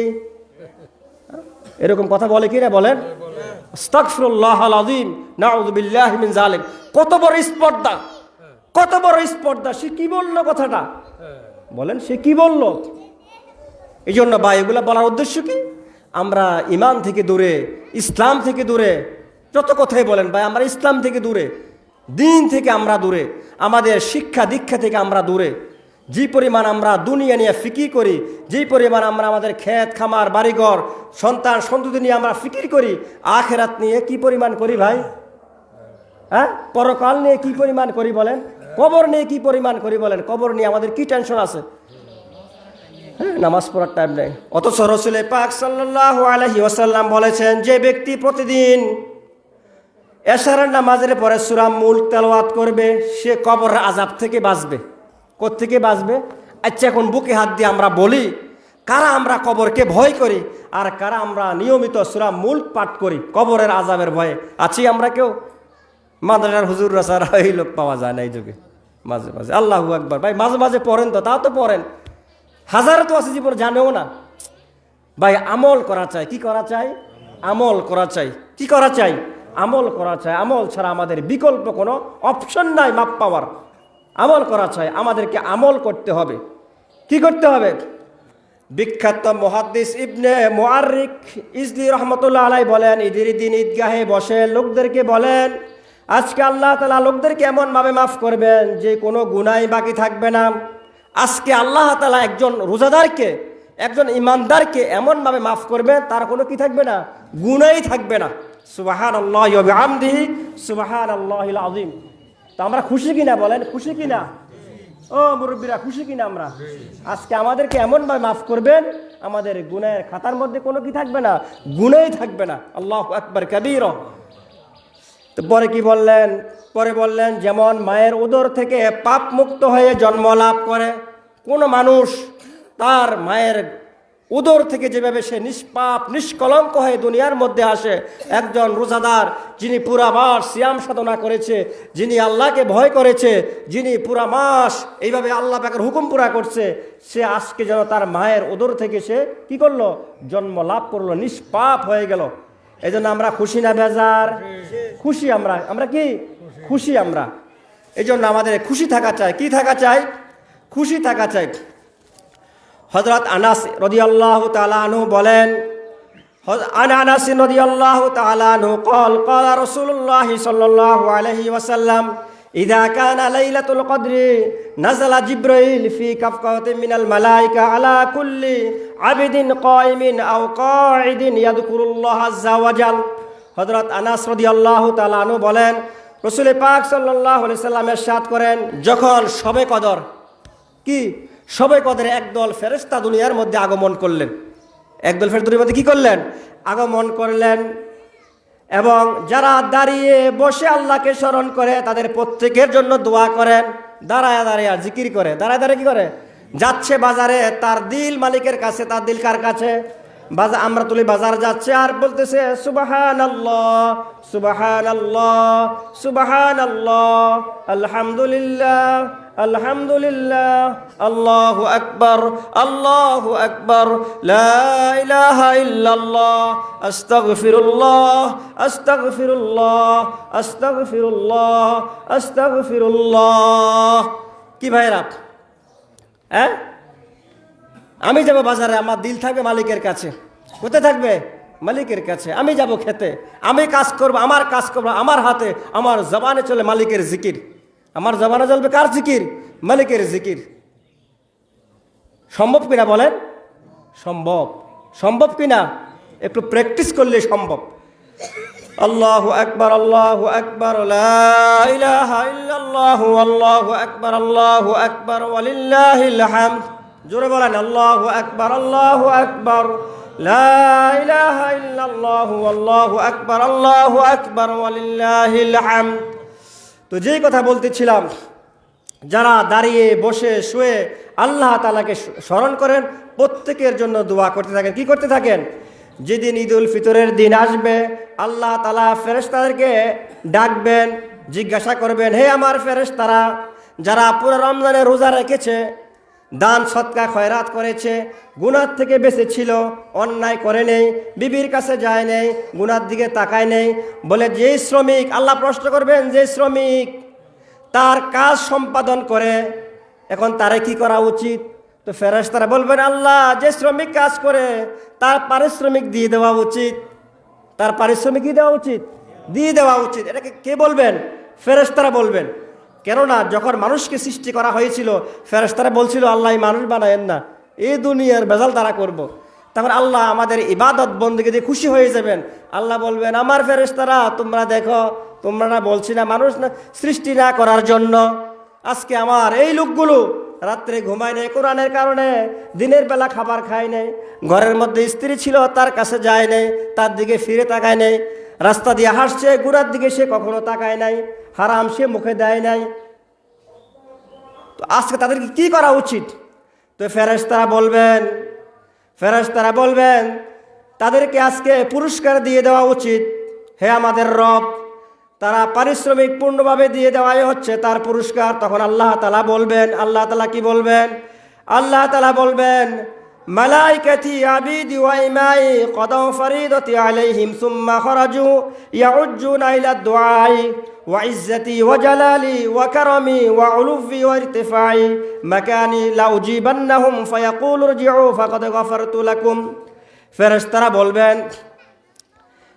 এরকম কথা বলে কিনা বলেন? আস্তাগফিরুল্লাহাল আযীম, নাউযু বিল্লাহি মিন যালিক। কত বড় স্পর্ধা, কত বড় স্পর্ধা! সে কি বললো কথাটা? বলেন, সে কি বলল? এই জন্য ভাই, এগুলা বলার উদ্দেশ্য কি? আমরা ইমান থেকে দূরে, ইসলাম থেকে দূরে, যত কথাই বলেন ভাই, আমরা ইসলাম থেকে দূরে, দিন থেকে আমরা দূরে, আমাদের শিক্ষা দীক্ষা থেকে আমরা দূরে। যে পরিমাণ আমরা দুনিয়া নিয়ে ফিকির করি, যে পরিমাণ আমরা আমাদের ক্ষেত খামার বাড়িঘর সন্তান সন্ততি নিয়ে আমরা ফিকির করি, আখেরাত নিয়ে কি পরিমাণ করি ভাই? হ্যাঁ, পরকাল নিয়ে কি পরিমাণ করি বলেন? কবর নিয়ে কি পরিমাণ করি বলেন? কবর নিয়ে আমাদের কি টেনশন আছে? নামাজ পড়ার টাইম নেই। অথচ রাসূল পাক সাল্লাল্লাহু আলাইহি ওয়াসাল্লাম বলেছেন, যে ব্যক্তি প্রতিদিন এশারের নামাজের পরে সূরা মুলক তেলাওয়াত করবে, সে কবরের আযাব থেকে বাঁচবে। কোত্থেকে বাঁচবে? আচ্ছা, এখন বুকে হাত দিয়ে আমরা বলি, কারা আমরা কবরকে ভয় করি আর কারা আমরা নিয়মিত সূরা মুলক পাঠ করি কবরের আযাবের ভয়ে? আছি আমরা কেউ? মাদ্রাসার হুজুররা ছাড়া এই লোক পাওয়া যায় না এই যুগে। মাঝে মাঝে আল্লাহু আকবার, ভাই মাঝে মাঝে পড়েন তো, তাও তো পড়েন। হাজারে তো আছে জীবন জানেও না। ভাই আমল করা চাই। কি করা চাই? আমল করা চাই। কি করা চাই? আমল করা চাই। আমল ছাড়া আমাদের বিকল্প কোনো অপশন নাই মাপ পাওয়ার। আমল করা চাই, আমাদেরকে আমল করতে হবে। কি করতে হবে? বিখ্যাত মুহাদ্দিস ইবনে মুআররিখ ইজলি রহমতুল্লাহ আলাইহি বলেন, ঈদের দিন ঈদগাহে বসে লোকদেরকে বলেন, আজকে আল্লাহ তাআলা লোকদেরকে এমনভাবে মাফ করবেন যে কোনো গুনাহ বাকি থাকবে না। আজকে আল্লাহ তাআলা একজন রোজাদারকে, একজন ইমানদারকে এমনভাবে মাফ করবেন, তার কোনো কি থাকবে না? গুনাহই থাকবে না। সুবহানাল্লাহি ওয়া বিহামদিহি সুবহানাল্লাহিল আযীম। তো আমরা খুশি কিনা বলেন? খুশি কিনা? ও মুরব্বীরা, খুশি কিনা আমরা? আজকে আমাদেরকে এমনভাবে মাফ করবেন, আমাদের গুনাহের খাতার মধ্যে কোনো কি থাকবে না? গুনাহই থাকবে না। আল্লাহু আকবার কাবীরা। তো পরে কি বললেন? পরে বললেন, যেমন মায়ের উদর থেকে পাপ মুক্ত হয়ে জন্ম লাভ করে কোনো মানুষ, তার মায়ের উদর থেকে যেভাবে সে নিষ্পাপ নিষ্কলঙ্ক হয়ে দুনিয়ার মধ্যে আসে, একজন রোজাদার যিনি পুরা মাস সিয়াম সাধনা করেছে, যিনি আল্লাহকে ভয় করেছে, যিনি পুরা মাস এইভাবে আল্লাহ পাকের হুকুম পুরা করছে, সে আজকে যেন তার মায়ের উদর থেকে সে কি করলো? জন্ম লাভ করলো, নিষ্পাপ হয়ে গেল। এই জন্য আমরা খুশি না বেজার? খুশি। আমরা কি খুশি? আমরা এই জন্য আমাদের খুশি থাকা চাই। কি থাকা চাই? খুশি থাকা চাই। হযরত আনাস রাদিয়াল্লাহু তাআলা আনহু বলেন, আনাস রাদিয়াল্লাহু তাআলা আনহু قال قال رسول الله صلى الله عليه وسلم إذا كان ليلة القدر نزل جبريل في كفة من الملائكة على كل عبد قائم أو قاعد يذكر الله عز وجل। হযরত আনাস রাদিয়াল্লাহু তাআলা আনহু বলেন, রাসূল পাক সাল্লাল্লাহু আলাইহি সাল্লাম ইরশাদ করেন, যখন শবে কদর, কি শবে কদরে একদল ফেরেশতা দুনিয়ার মধ্যে আগমন করলেন, একদল ফেরেশতা দুনিয়ার মধ্যে কি করলেন? আগমন করলেন। এবং যারা দাঁড়িয়ে বসে আল্লাহকে স্মরণ করে তাদের প্রত্যেকের জন্য দোয়া করেন। দাঁড়ায় দাঁড়িয়ে জিকির করে, দাঁড়ায় দাঁড়িয়ে কি করে? যাচ্ছে বাজারে, তার দিল মালিকের কাছে। তার দিল কার কাছে? আমরা তুলি বাজার যাচ্ছে আর বলতেছে সুবহানাল্লাহ সুবহানাল্লাহ সুবহানাল্লাহ, আলহামদুলিল্লাহ আলহামদুলিল্লাহ, আল্লাহু আকবার আল্লাহু আকবার, লা ইলাহা ইল্লাল্লাহ, আস্তাগফিরুল্লাহ আস্তাগফিরুল্লাহ আস্তাগফিরুল্লাহ আস্তাগফিরুল্লাহ। কি ভাইরা, হ্যাঁ? আমি যাব বাজারে, আমার দিল থাকবে মালিকের কাছে। কোথায় থাকবে? মালিকের কাছে। আমি যাব খেতে, আমি কাজ করব, আমার কাজ করব আমার হাতে, আমার জবানে চলে মালিকের জিকির। আমার জবানে চলবে কার জিকির? মালিকের জিকির। সম্ভব কিনা বলেন? সম্ভব। সম্ভব কিনা? একটু প্র্যাকটিস করলে সম্ভব। আল্লাহু আকবার আল্লাহু আকবার, লা ইলাহা ইল্লাল্লাহু আল্লাহু আকবার আল্লাহু আকবার ওয়ালিল্লাহিল হামদ। জোরে বলেন, আল্লাহু আকবার আল্লাহু আকবার, লা ইলাহা ইল্লাল্লাহু আল্লাহু আকবার আল্লাহু আকবার ওয়ালিল্লাহিল হামদ। তো যেই কথা বলতেছিলাম, যারা দাঁড়িয়ে বসে শুয়ে আল্লাহ তাআলাকে স্মরণ করেন, প্রত্যেকের জন্য দোয়া করতে থাকেন। কি করতে থাকেন? যেদিন ঈদুল ফিতরের দিন আসবে, আল্লাহ তাআলা ফেরেশতাদেরকে ডাকবেন, জিজ্ঞাসা করবেন, হে আমার ফেরেশতারা, যারা পুরো রমজানে রোজা রেখেছে, দান সৎকা খয়রাত করেছে, গুনাহ থেকে বেঁচে ছিল, অন্যায় করে নেই, বিবির কাছে যায় নেই, গুনার দিকে তাকায় নেই, বলে যেই শ্রমিক, আল্লাহ প্রশ্ন করবেন, যে শ্রমিক তার কাজ সম্পাদন করে, এখন তারে কি করা উচিত? তো ফেরেশতারা বলবেন, আল্লাহ যে শ্রমিক কাজ করে তার পারিশ্রমিক দিয়ে দেওয়া উচিত। তার পারিশ্রমিক কি দেওয়া উচিত? দিয়ে দেওয়া উচিত। এটাকে কে বলবেন? ফেরেশতারা বলবেন। কেননা যখন মানুষকে সৃষ্টি করা হয়েছিল, ফেরেশতারা বলছিল, আল্লাহ মানুষ বানায়েন না, এই দুনিয়ার বেজাল তারা করব। তারপর আল্লাহ আমাদের ইবাদত বন্দেগী দিয়ে খুশি হয়ে যাবেন। আল্লাহ বলবেন, আমার ফেরেশতারা, তোমরা দেখো, তোমরা না বলছি না মানুষ না সৃষ্টি না করার জন্য? আজকে আমার এই লোকগুলো রাত্রে ঘুমায় নেই কোরআনের কারণে, দিনের বেলা খাবার খায় নেই, ঘরের মধ্যে স্ত্রী ছিল তার কাছে যায় নেই, তার দিকে ফিরে তাকায় নেই, রাস্তা দিয়ে হাসছে, গুনার দিকে সে কখনো তাকায় নাই, হারাম সে মুখে দেয় নাই। তো আজকে তাদেরকে কি করা উচিত? তো ফেরেশতারা বলবেন তাদেরকে আজকে পুরস্কার দিয়ে দেওয়া উচিত। হে আমাদের রব, তারা পারিশ্রমিক পূর্ণভাবে দিয়ে দেওয়াই হচ্ছে তার পুরস্কার। তখন আল্লাহ তাআলা কি বলবেন? আল্লাহ তাআলা বলবেন, মালাইকাতি আবিদি ওয়া ইমাই কদাও ফরিদতি আলাইহিম সুম্মা খরাজু ইয়াউজ্জুনা ইলা দুআই ওয়া ইজ্জতি ওয়া জালালি ওয়া কারামি ওয়া উলুফি ওয়া ইরতিফাই মাকানি লাউজিবান্নাহুম ফায়াকুলু রজিউ ফাকাদ গফারতু লাকুম। ফেরেশতারা বলবেন,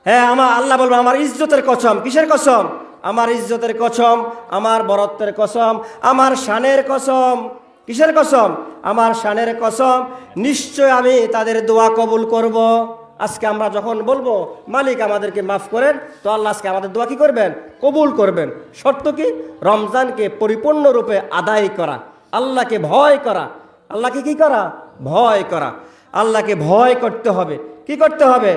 হ্যাঁ আল্লাহ বলবেন, আমার ইজ্জতের কসম। কিসের কসম? আমার ইজ্জতের কসম, আমার বরত্বের কসম, আমার শানের কসম। কিসের কসম? আমার শানের কসম, নিশ্চয় আমি তাদের দোয়া কবুল করব। আজকে আমরা যখন বলবো মালিক আমাদেরকে মাফ করেন, তো আল্লাহ আজকে আমাদের দোয়া কি করবেন? কবুল করবেন। শর্ত কি? রমজানকে পরিপূর্ণরূপে আদায় করা, আল্লাহকে ভয় করা। আল্লাহকে কি করা? ভয় করা। আল্লাহকে ভয় করতে হবে। কি করতে হবে?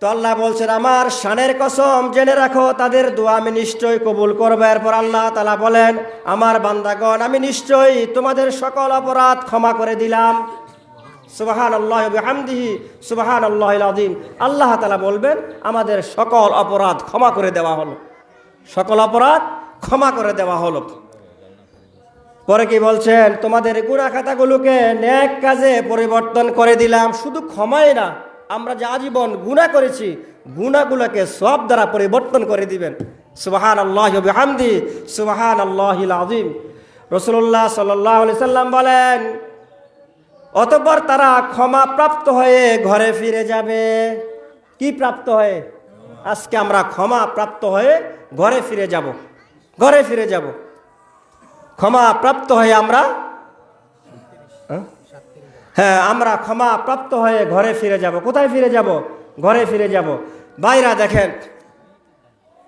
তো আল্লাহ বলছেন, আমার শানের কসম, জেনে রাখো তাদের দোয়া আমি নিশ্চয়ই কবুল করব। এরপর আল্লাহ তাআলা বলেন, আমার বান্দাগণ, আমি নিশ্চয়ই তোমাদের সকল অপরাধ ক্ষমা করে দিলাম। সুবহানাল্লাহি ওয়া বিহামদিহি সুবহানাল্লাহিল আযীম। আল্লাহ তাআলা বলবেন, আমাদের সকল অপরাধ ক্ষমা করে দেওয়া হলো, সকল অপরাধ ক্ষমা করে দেওয়া হলো। পরে কি বলছেন? তোমাদের গুনাহ খাতাগুলোকে নেক কাজে পরিবর্তন করে দিলাম। শুধু ক্ষমাই না, আমরা যে আজীবন গুনাহ করেছি, গুনাহগুলোকে সওয়াব দ্বারা পরিবর্তন করে দিবেন। সুবহানাল্লাহি ওয়া বিহামদিহি সুবহানাল্লাহিল আযীম। রাসূলুল্লাহ সাল্লাল্লাহু আলাইহি সাল্লাম বলেন, অতঃপর তারা ক্ষমা প্রাপ্ত হয়ে ঘরে ফিরে যাবে। কি প্রাপ্ত হয়ে? আজকে আমরা ক্ষমা প্রাপ্ত হয়ে ঘরে ফিরে যাব। ঘরে ফিরে যাব, ক্ষমা প্রাপ্ত হয়ে আমরা, হ্যাঁ, আমরা ক্ষমা প্রাপ্ত হয়ে ঘরে ফিরে যাব। কোথায় ফিরে যাব? ঘরে ফিরে যাব। ভাইরা দেখেন,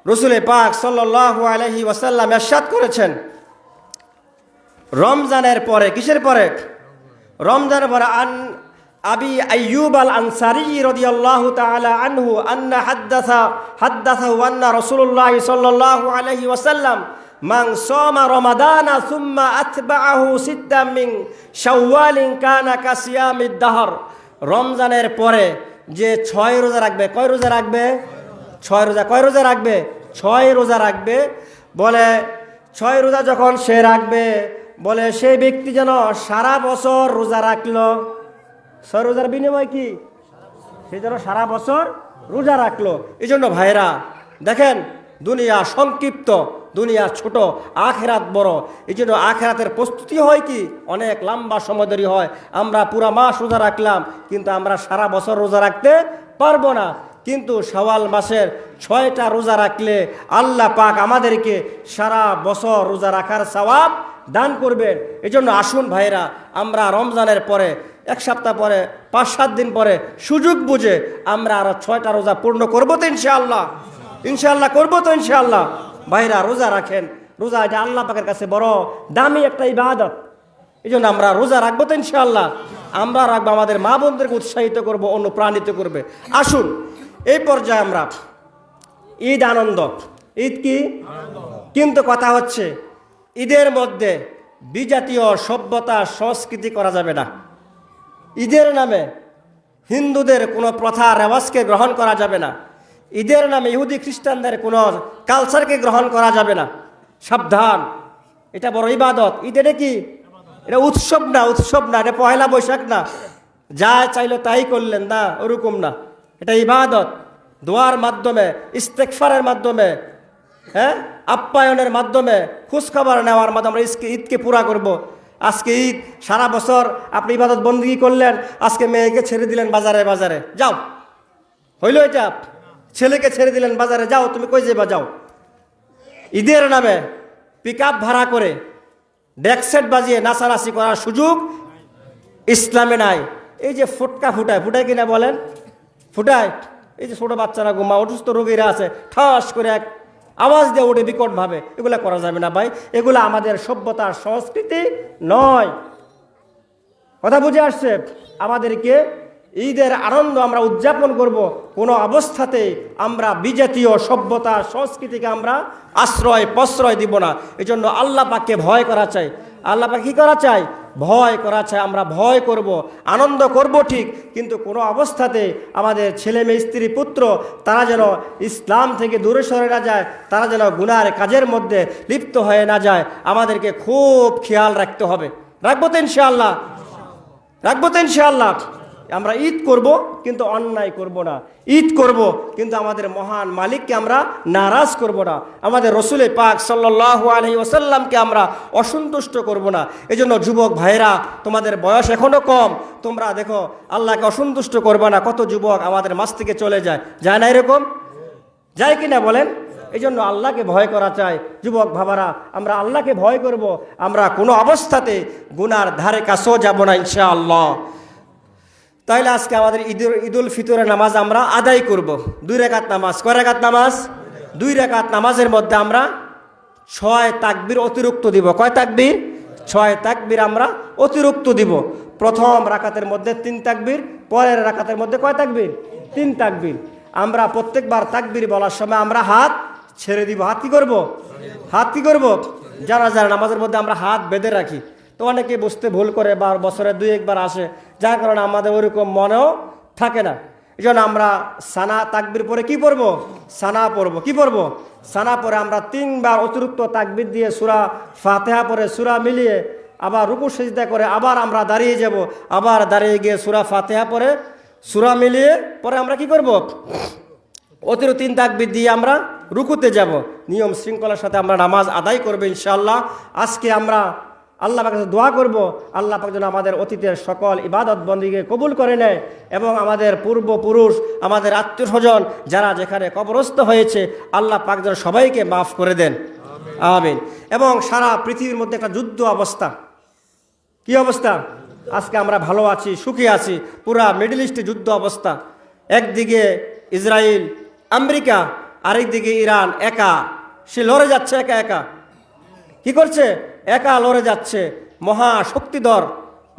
রাসূল পাক সাল্লাল্লাহু আলাইহি ওয়াসাল্লাম ইরশাদ করেছেন, রমজানের পরে, কিসের পরে? রমজানের পরে, আন আবি আইয়ুব আল আনসারী রাদিয়াল্লাহু তাআলা আনহু আন্না হাদ্দাসাহু আন্না রাসূলুল্লাহ সাল্লাল্লাহু আলাইহি ওয়াসাল্লাম মান সামা রমাদানা সুম্মা আতবাআহু সিত্তাম মিন শাওয়ালিন কানা কাসিয়ামিদ দাহর। রমজানের পরে যে 6 রোজা রাখবে, কয় রোজা রাখবে? 6 রোজা। কয় রোজা রাখবে? 6 রোজা রাখবে। বলে 6 রোজা যখন সে রাখবে, বলে সেই ব্যক্তি যেন সারা বছর রোজা রাখলো। 6 রোজার বিনিময় কি? সে যেন সারা বছর রোজা রাখলো। এই জন্য ভাইরা দেখেন, দুনিয়া সংক্ষিপ্ত, দুনিয়া ছোট, আখেরাত বড়। এই জন্য আখেরাতের প্রস্তুতি হয় কি অনেক লম্বা সময় ধরে হয়। আমরা পুরা মাস রোজা রাখলাম, কিন্তু আমরা সারা বছর রোজা রাখতে পারবো না। কিন্তু শাওয়াল মাসের 6টা রোজা রাখলে আল্লাহ পাক আমাদেরকে সারা বছর রোজা রাখার সওয়াব দান করবেন। এই জন্য আসুন ভাইরা, আমরা রমজানের পরে 1 সপ্তাহ পরে, 5-7 দিন পরে সুযোগ বুঝে আমরা আরো 6টা রোজা পূর্ণ করবো তো ইনশাআল্লাহ। ইনশাআল্লাহ করবো তো ইনশাআল্লাহ। ভাইরা রোজা রাখেন। রোজা এটা আল্লাহ পাকের কাছে বড় দামি একটা ইবাদত। এই জন্য আমরা রোজা রাখবো তো ইনশাআল্লাহ। আমরা রাখবো, আমাদের মা বোনদেরকে উৎসাহিত করবো, অনুপ্রাণিত করবে। আসুন এই পর্যায়ে আমরা ঈদ আনন্দ, ঈদ কি? কিন্তু কথা হচ্ছে ঈদের মধ্যে বিজাতীয় সভ্যতা সংস্কৃতি করা যাবে না। ঈদের নামে হিন্দুদের কোনো প্রথা রেওয়াজকে গ্রহণ করা যাবে না। ঈদের নামে ইহুদি খ্রিস্টানদের কোনো কালচারকে গ্রহণ করা যাবে না। সাবধান, এটা বড় ইবাদত। ঈদ এটা কি? এটা উৎসব না, উৎসব না, এটা পয়লা বৈশাখ না, যা চাইলো তাই করলেন না, ওরকম না। এটা ইবাদত। দোয়ার মাধ্যমে, ইস্তেগফারের মাধ্যমে, হ্যাঁ, আপ্যায়নের মাধ্যমে, খোঁজখবর নেওয়ার মাধ্যমে আমরা ঈদকে পুরা করব। আজকে ঈদ, সারা বছর আপনি ইবাদত বন্দেগী করলেন, আজকে মেয়েকে ছেড়ে দিলেন বাজারে বাজারে, যাও, হইল এটা? ছেলেকে ছেড়ে দিলেন বাজারে, যাও, তুমি কই যাবা, যাও। ঈদের নামে পিকআপ ভাড়া করে ডেকসেট বাজিয়ে নাচানাচি করার সুযোগ ইসলামে নাই। এই যে ফুটকা ফুটায় কিনা বলেন? ফুটায়। এই যে ছোটো বাচ্চারা ঘুমা, অসুস্থ রোগীরা আছে, ঠাস করে এক আওয়াজ দিয়ে ওঠে বিকটভাবে, এগুলা করা যাবে না ভাই। এগুলা আমাদের সভ্যতার সংস্কৃতি নয়। কথা বুঝে আসছে? আমাদেরকে ঈদের আনন্দ আমরা উদযাপন করব, কোনো অবস্থাতে আমরা বিজাতীয় সভ্যতা সংস্কৃতিকে আমরা আশ্রয় প্রশ্রয় দিব না। এই জন্য আল্লাহ পাককে ভয় করা চাই। আল্লাহ পাক কী করা চাই? ভয় করা চাই। আমরা ভয় করব, আনন্দ করব ঠিক, কিন্তু কোনো অবস্থাতে আমাদের ছেলে মেয়ে স্ত্রী পুত্র তারা যেন ইসলাম থেকে দূরে সরে না যায়, তারা যেন গুনার কাজের মধ্যে লিপ্ত হয়ে না যায়, আমাদেরকে খুব খেয়াল রাখতে হবে। রাখবো তো ইনশাআল্লাহ? রাখবো তো ইনশাআল্লাহ? আমরা ঈদ করব কিন্তু অন্যায় করব না, ঈদ করব কিন্তু আমাদের মহান মালিককে আমরা নারাজ করব না, আমাদের রসুল পাক সাল্লাল্লাহু আলাইহি ওয়াসাল্লামকে আমরা অসন্তুষ্ট করব না। এই জন্য যুবক ভাইরা, তোমাদের বয়স এখনও কম, তোমরা দেখো আল্লাহকে অসন্তুষ্ট করবে না। কত যুবক আমাদের মাঝ থেকে চলে যায়, যায় না? এরকম যায় কি না বলেন? এই জন্য আল্লাহকে ভয় করা চাই। যুবক ভাবারা, আমরা আল্লাহকে ভয় করব, আমরা কোনো অবস্থাতে গুনার ধারে কাছেও যাব না ইনশাআল্লাহ। তাইলে আজকে আমাদের ঈদুল ফিতরের নামাজ আমরা আদায় করব। 2 রাকাত নামাজ। কয় রাকাত নামাজ? 2 রাকাত নামাজের মধ্যে আমরা 6 তাকবীর অতিরিক্ত দিব। কয় তাকবীর? 6 তাকবীর আমরা অতিরিক্ত দিব। প্রথম রাকাতের মধ্যে 3 তাকবীর, পরের রাকাতের মধ্যে কয় তাকবীর? 3 তাকবীর। আমরা প্রত্যেকবার তাকবীর বলার সময় আমরা হাত ছেড়ে দিব। হাত কি করব? হাত কি করব? যারা যারা নামাজের মধ্যে আমরা হাত বেঁধে রাখি, তো অনেকে বুঝতে ভুল করে, বা বছরে 2-1 বার আসে, যার কারণে আমাদের ওইরকম মনেও থাকে না। এই জন্য আমরা সানা তাকবীর পরে কি পড়ব? সানা পড়ব। কি পড়ব? সানা পরে আমরা 3 বার অতিরিক্ত তাকবীর দিয়ে সূরা ফাতিহা পরে সূরা মিলিয়ে আবার রুকু সিজদা করে আবার আমরা দাঁড়িয়ে যাব, আবার দাঁড়িয়ে গিয়ে সূরা ফাতিহা পরে সূরা মিলিয়ে পরে আমরা কি করব? অতিরিক্ত 3 তাকবীর দিয়ে আমরা রুকুতে যাব। নিয়ম শৃঙ্খলার সাথে আমরা নামাজ আদায় করব ইনশাআল্লাহ। আজকে আমরা আল্লাহ পাকের কাছে দোয়া করব, আল্লাহ পাক যেন আমাদের অতীতের সকল ইবাদত বন্দেগী কবুল করে নেয়, এবং আমাদের পূর্বপুরুষ, আমাদের আত্মীয় স্বজন যারা যেখানে কবরস্থ হয়েছে, আল্লাহ পাক যেন সবাইকে মাফ করে দেন, আমিন। এবং সারা পৃথিবীর মধ্যে একটা যুদ্ধ অবস্থা। কি অবস্থা? আজকে আমরা ভালো আছি, সুখী আছি, পুরা মিডল ইস্টে যুদ্ধ অবস্থা। একদিকে ইসরায়েল আমেরিকা, আরেকদিকে ইরান একা, সে লড়ে যাচ্ছে একা একা। কি করছে? একা লড়ে যাচ্ছে মহাশক্তিধর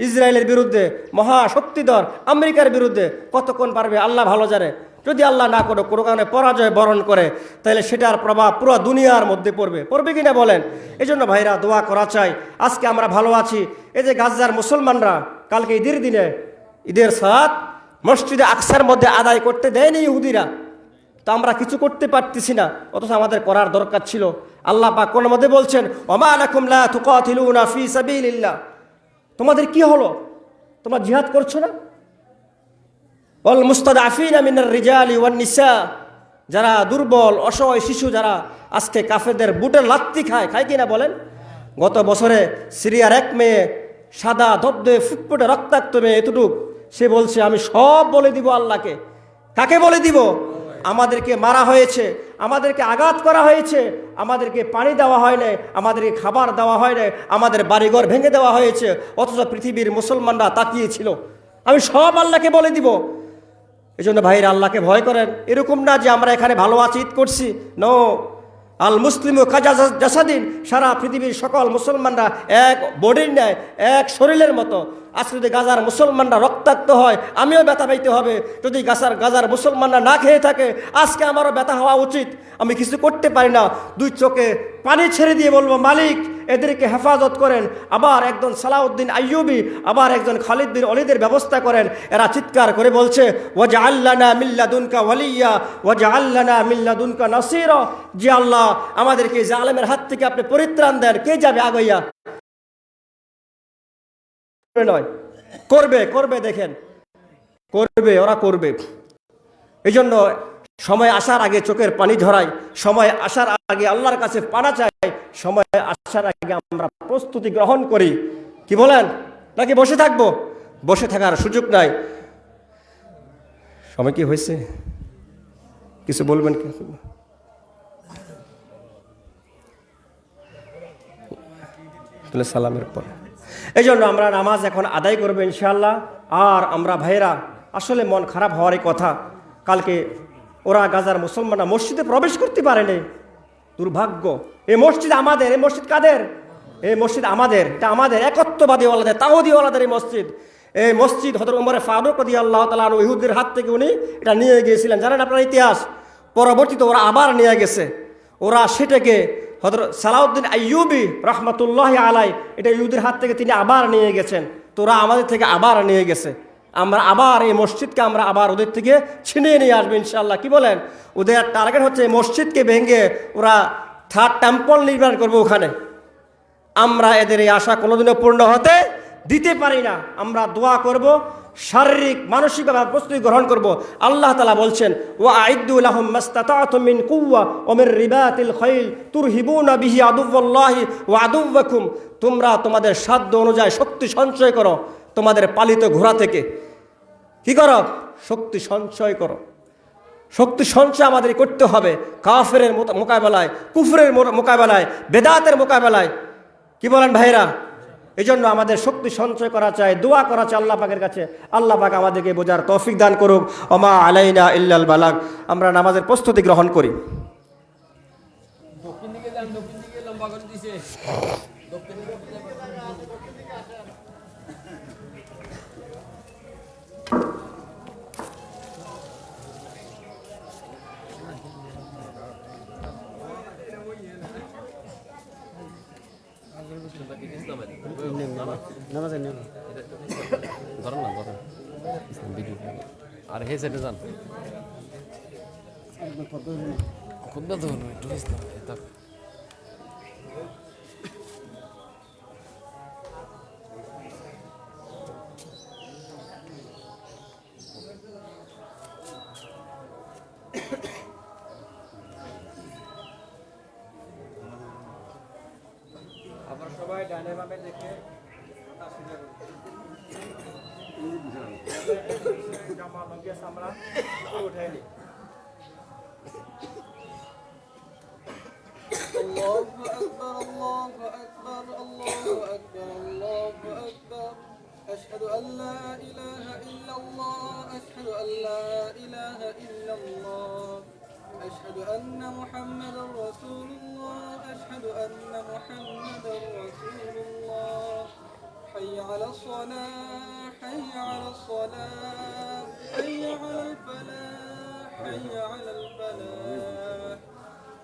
ইসরায়েলের বিরুদ্ধে, মহাশক্তিধর আমেরিকার বিরুদ্ধে। কতক্ষণ পারবে আল্লাহ ভালো জানে। যদি আল্লাহ না করে কোনো কারণে পরাজয় বরণ করে, তাহলে সেটার প্রভাব পুরো দুনিয়ার মধ্যে পড়বে। পড়বে কিনা বলেন? এই জন্য ভাইরা দোয়া করা চাই। আজকে আমরা ভালো আছি। এই যে গাজার মুসলমানরা কালকে ঈদের দিনে ঈদের সালাত মসজিদে আকসার মধ্যে আদায় করতে দেয়নি ইহুদিরা, তা আমরা কিছু করতে পারতেছি না, অথচ আমাদের করার দরকার ছিল। আল্লাহ পাক কোন মধ্যে বলছেন, ওমা লাকুম লা তুকাতিলুনা ফি সাবিলিল্লাহ, তোমাদের কি হলো? তোমরা জিহাদ করছো না? ওয়াল মুস্তাদআফিনা মিনার রিজালি ওয়ান নিসা, যারা দুর্বল অসহায় শিশু, যারা আজকে কাফেরদের বুটের লাত্তি খায়, খায় কিনা বলেন? গত বছরে সিরিয়ার এক মেয়ে, সাদা ধবধবে ফুটফুটে রক্তাক্ত মেয়ে, এতটুক, সে বলছে আমি সব বলে দিব আল্লাহকে। কাকে বলে দিব? আমাদেরকে মারা হয়েছে, আমাদেরকে আঘাত করা হয়েছে, আমাদেরকে পানি দেওয়া হয় নাই, আমাদেরকে খাবার দেওয়া হয় নাই, আমাদের বাড়িঘর ভেঙে দেওয়া হয়েছে, অথচ পৃথিবীর মুসলমানরা তাকিয়েছিল। আমি সব আল্লাহকে বলে দিব। এই জন্য ভাইরা আল্লাহকে ভয় করেন। এরকম না যে আমরা এখানে ভালো আছি, ঈদ করছি। নো, আল মুসলিমু কাজাসাদিন, সারা পৃথিবীর সকল মুসলমানরা এক বডির ন্যায়, এক শরীরের মতো। আজকে যদি গাজার মুসলমানরা রক্তাক্ত হয়, আমিও ব্যথা পাইতে হবে। যদি গাজার মুসলমানরা না খেয়ে থাকে, আজকে আমারও ব্যথা হওয়া উচিত। আমি কিছু করতে পারি না, 2 চোখে পানি ছেড়ে দিয়ে বলবো, মালিক এদেরকে হেফাজত করেন। আবার একজন সালাউদ্দিন আইয়ুবী, আবার একজন খালিদ বিন ওয়ালিদের ব্যবস্থা করেন। এরা চিৎকার করে বলছে, ওয়াজআল লানা মিন লাদুনকা ওয়ালিয়্যা ওয়াজআল লানা মিন লাদুনকা নাসীরা, যে আল্লাহ আমাদেরকে জালেমের হাত থেকে আপনি পরিত্রাণ দেন। কে যাবে আগাইয়া? নয়, করবে, করবে, দেখেন করবে, ওরা করবে। এই জন্য সময় আসার আগে চোখের পানি ঝরাই, সময় আসার আগে আল্লাহর কাছে পানা চাই, সময় আসার আগে আমরা প্রস্তুতি গ্রহণ করি। কি বলেন? নাকি বসে থাকবো? বসে থাকার সুযোগ নাই। সময় কি হয়েছে? কিছু বলবেন? তাহলে সালামের পর এই জন্য আমরা নামাজ এখন আদায় করবো ইনশাআল্লাহ। আর আমরা ভাইরা, আসলে মন খারাপ হওয়ারই কথা। কালকে ওরা গাজার মুসলমানরা মসজিদে প্রবেশ করতে পারেনি, দুর্ভাগ্য। এই মসজিদ আমাদের। এই মসজিদ কাদের? এই মসজিদ আমাদের, এটা আমাদের একত্ববাদীওয়ালাদের, তাওহীদওয়ালাদের এই মসজিদ। এই মসজিদ হযরত ওমর ফারুক রাদিয়াল্লাহু তাআলা আনহু ইহুদির হাত থেকে উনি এটা নিয়ে গিয়েছিলেন। জানেন আপনার ইতিহাস, পরবর্তীতে ওরা আবার নিয়ে গেছে। ওরা সেটাকে হযরত সালাউদ্দিন আইয়ুবী রহমাতুল্লাহি আলাই এটা ইহুদির হাত থেকে তিনি আবার নিয়ে গেছেন। তো ওরা আমাদের থেকে আবার নিয়ে গেছে। আমরা আবার এই মসজিদকে আমরা আবার ওদের থেকে ছিনিয়ে নিয়ে আসবো ইনশাআল্লাহ। কি বলেন? ওদের টার্গেট হচ্ছে এই মসজিদকে ভেঙে ওরা থার্ড টেম্পল নির্মাণ করবে ওখানে। আমরা এদের এই আশা কোনোদিনও পূর্ণ হতে দিতে পারি না। আমরা দোয়া করব, শারীরিক মানসিকভাবে প্রস্তুতি গ্রহণ করব। আল্লাহ তাআলা বলছেন, ওয়া আইদ্দু লাহুম মাসতাতাতুম মিন কুওয়া ওয়া মির রিবাতিল খাইল তুরহিবুনা বিহি আদুওয়াল্লাহি ওয়া আদুওয়াকুম। তোমরা তোমাদের সাধ্য অনুযায়ী শক্তি সঞ্চয় করো তোমাদের পালিত ঘোড়া থেকে। কি করো? শক্তি সঞ্চয় করো। শক্তি সঞ্চয় আমাদের করতে হবে কাফেরের মোকাবেলায়, কুফরের মোকাবেলায়, বেদাতের মোকাবেলায়। কি বলেন ভাইরা? এই জন্য আমাদের শক্তি সঞ্চয় করা চাই, দোয়া করা চাই আল্লাহ পাকের কাছে। আল্লাহ পাক আমাদেরকে বোঝার তৌফিক দান করুক। ওমা আলাইনা ইল্লাল বালাগ। আমরা নামাজের প্রস্তুতি গ্রহণ করি। দক্ষিণ দিকে যান, দক্ষিণ দিকে লম্বা করে দিছে। দক্ষিণ দিকে ধরেন না, ধরেন ভিডিও আর হে সাইডে যান। খুব না ধরুন একটু থাক। আমরা সবাই ডানে বামে দেখে জামা লঙ্গিয়াস আমরা উঠাই নি। الله أكبر الله أكبر الله أكبر الله أكبر أشهد أن لا إله إلا الله أشهد أن لا إله إلا الله أشهد أن محمدا رسول الله أشهد أن محمدا رسول الله حي على الصلاة حي على الصلاة حي على الفلاح حي على الفلاح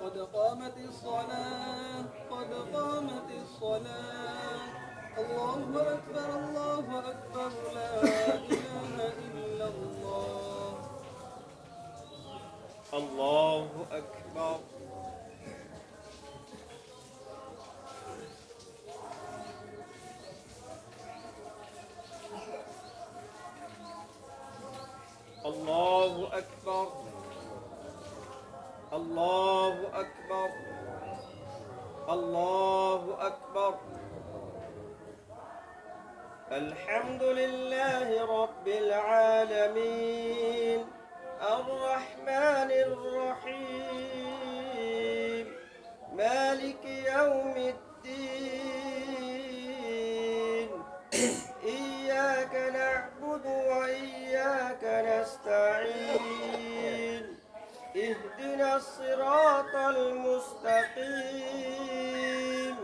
قد قامت الصلاة قد قامت الصلاة الله أكبر الله أكبر لا إله إلا الله الله أكبر الله أكبر الله أكبر الله أكبر الحمد لله رب العالمين الرحمن الرحيم مالك يوم الدين إياك نعبد وإياك نستعين اهدنا الصراط المستقيم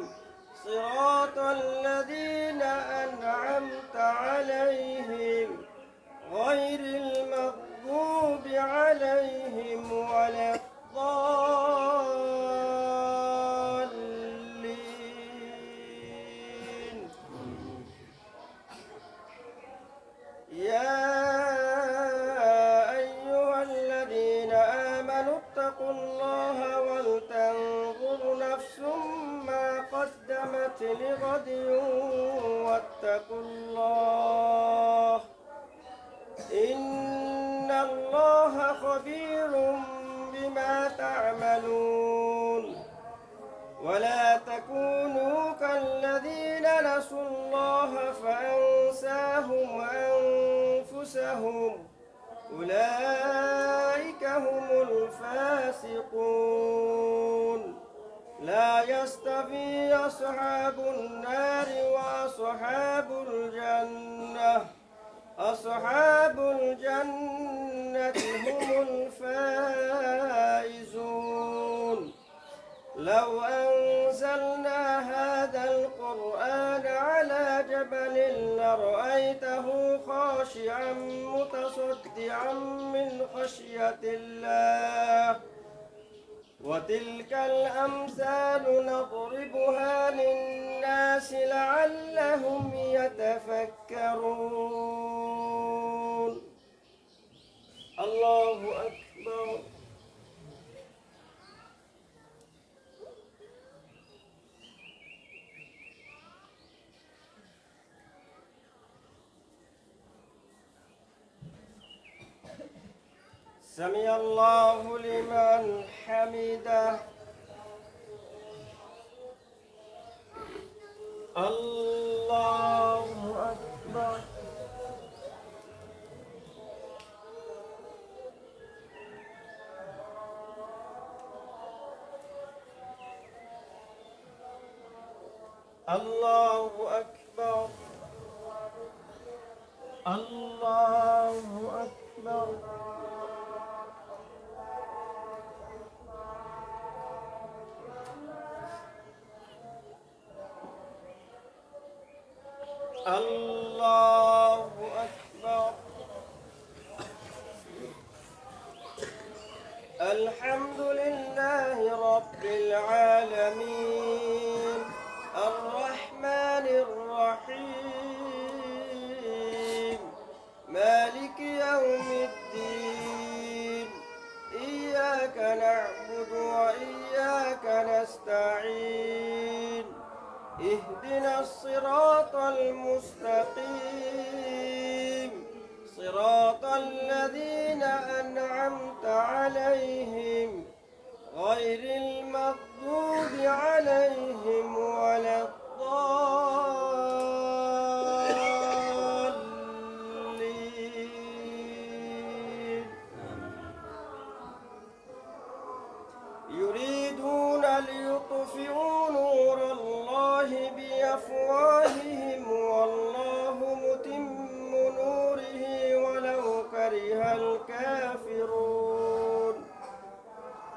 صراط الذين أنعمت عليهم غير المغضوب عليهم ولا الضالين يا أيها الذين آمنوا اتقوا الله ولتنظر نفس ما قدمت لغد واتقوا الله إن الله خبير بما تعملون ولا تكونوا كالذين نسوا الله فأنساهم أنفسهم أولئك هم الفاسقون لا يستوي أصحاب النار وأصحاب الجنة أصحاب الجنة هم الفائزون لو أنزلنا هذا هذا القرآن على جبل لرأيته خاشعا متصدعا من خشية الله وتلك الأمثال نضربها للناس لعلهم يتفكرون. الله أكبر. سمع الله لمن حمده. الله أكبر. الله أكبر. الله أكبر. الله أكبر. الحمد لله رب العالمين الرحمن الرحيم مالك يوم الدين إياك نعبد وإياك نستعين اهدنا الصراط المستقيم صراط الذين أنعمت عليهم غير المغضوب عليهم ولا الضالين. يريدون ليطفئوا نور الله بأفواههم والله متم نوره ولو كره الكافرون.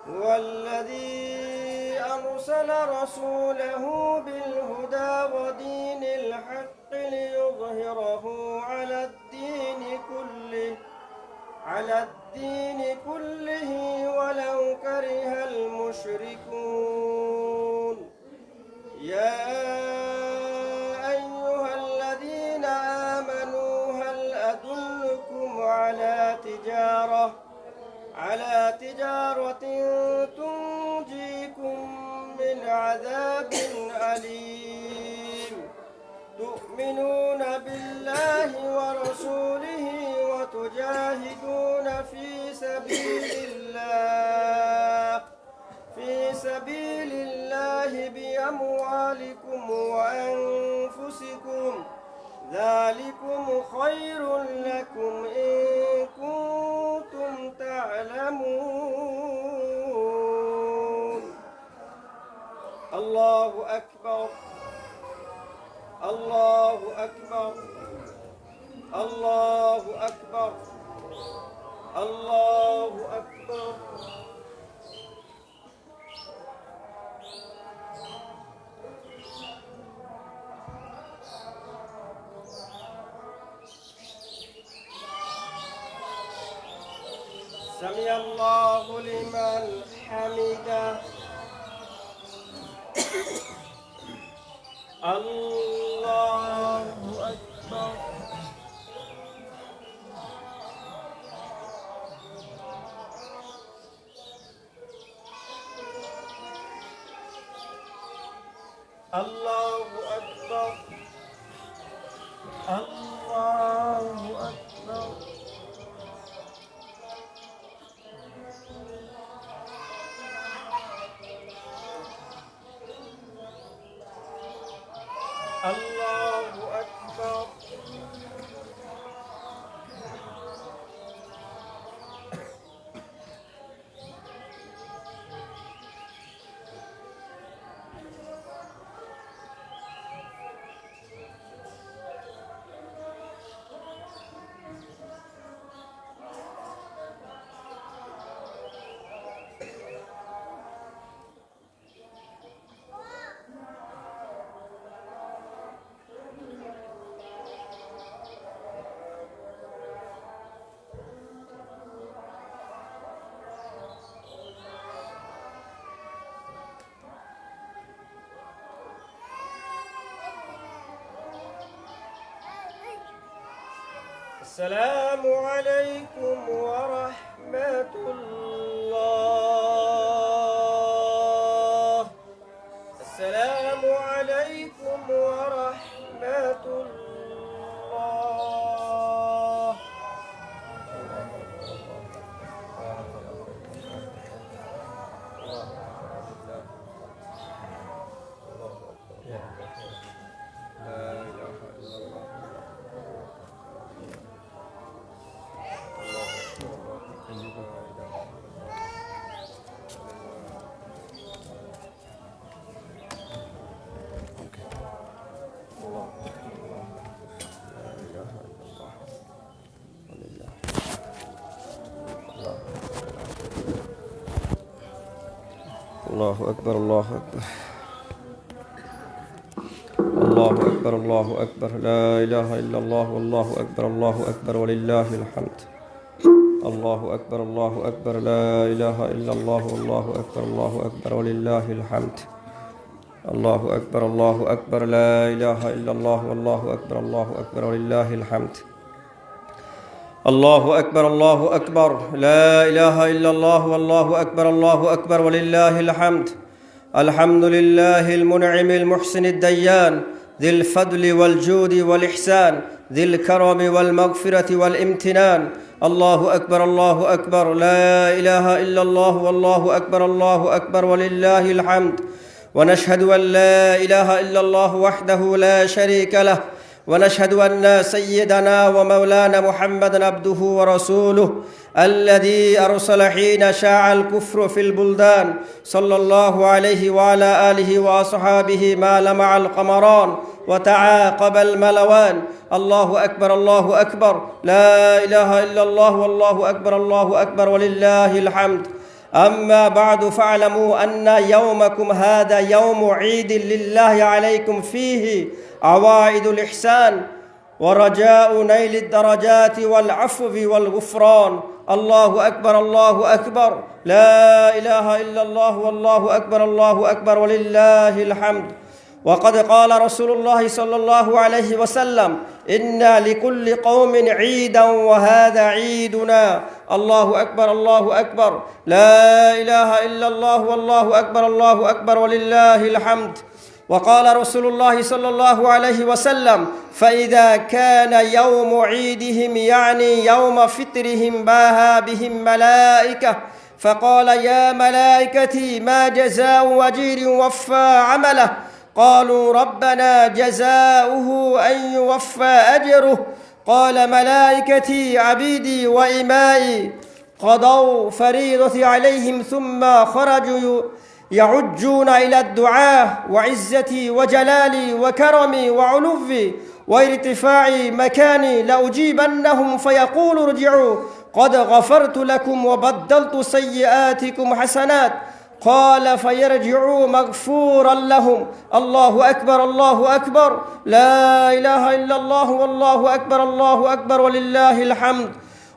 هو الذي أرسل رسوله بالهدى ودين الحق ليظهره على الدين كله ولو كره المشركون. يا أيها الذين آمنوا هل أدلكم على تجارة تنجيكم من عذاب أليم تؤمنون بالله ورسوله وتجاهدون في سبيل الله بأموالكم وأنفسكم ذلكم خير لكم إن كنتم تعلمون. الله أكبر. الله أكبر. الله أكبر. الله أكبر. سمع الله لمن حمده. الله أكبر. الله أكبر. الله أكبر. الله أكبر. السلام عليكم ورحمة الله. السلام عليكم ورحمة الله. الله أكبر الله أكبر الله أكبر الله أكبر لا إله إلا الله والله أكبر الله أكبر ولله الحمد. الله أكبر الله أكبر لا إله إلا الله والله أكبر الله أكبر ولله الحمد. الله أكبر الله أكبر لا إله إلا الله والله أكبر الله أكبر ولله الحمد. الله أكبر الله أكبر لا إله إلا الله والله أكبر الله أكبر ولله الحمد. الحمد لله المنعم المحسن الديان ذي الفضل والجود والإحسان ذي الكرم والمغفرة والامتنان. الله أكبر الله أكبر لا إله إلا الله والله أكبر الله أكبر ولله الحمد. ونشهد أن لا إله إلا الله وحده لا شريك له ونشهد أن سيدنا ومولانا محمدًا عبده ورسوله الذي أرسل حين شاع الكفر في البلدان صلى الله عليه وعلى آله وأصحابه ما لمع القمران وتعاقب الملوان. الله أكبر الله أكبر لا إله إلا الله والله أكبر الله أكبر ولله الحمد. أما بعد فاعلموا أن يومكم هذا يوم عيد لله عليكم فيه عوائد الإحسان ورجاء نيل الدرجات والعفو والغفران. الله أكبر الله أكبر لا إله إلا الله والله أكبر الله أكبر ولله الحمد. وقد قال رسول الله صلى الله عليه وسلم إن لكل قوم عيدا وهذا عيدنا. الله أكبر الله أكبر لا إله إلا الله والله أكبر الله أكبر ولله الحمد. وقال رسول الله صلى الله عليه وسلم فإذا كان يوم عيدهم يعني يوم فطرهم باها بهم ملائكة فقال يا ملائكتي ما جزاء أجير وفى عمله قالوا ربنا جزاؤه أن يوفى أجره قال ملائكتي عبيدي وإمائي قضوا فريضتي عليهم ثم خرجوا يعجون إلى الدعاء وعزتي وجلالي وكرمي وعلوي وارتفاع مكاني لأجيبنهم فيقول ارجعوا قد غفرت لكم وبدلت سيئاتكم حسنات قال فيرجعوا مغفورا لهم. الله أكبر الله أكبر لا إله إلا الله والله أكبر الله أكبر ولله الحمد.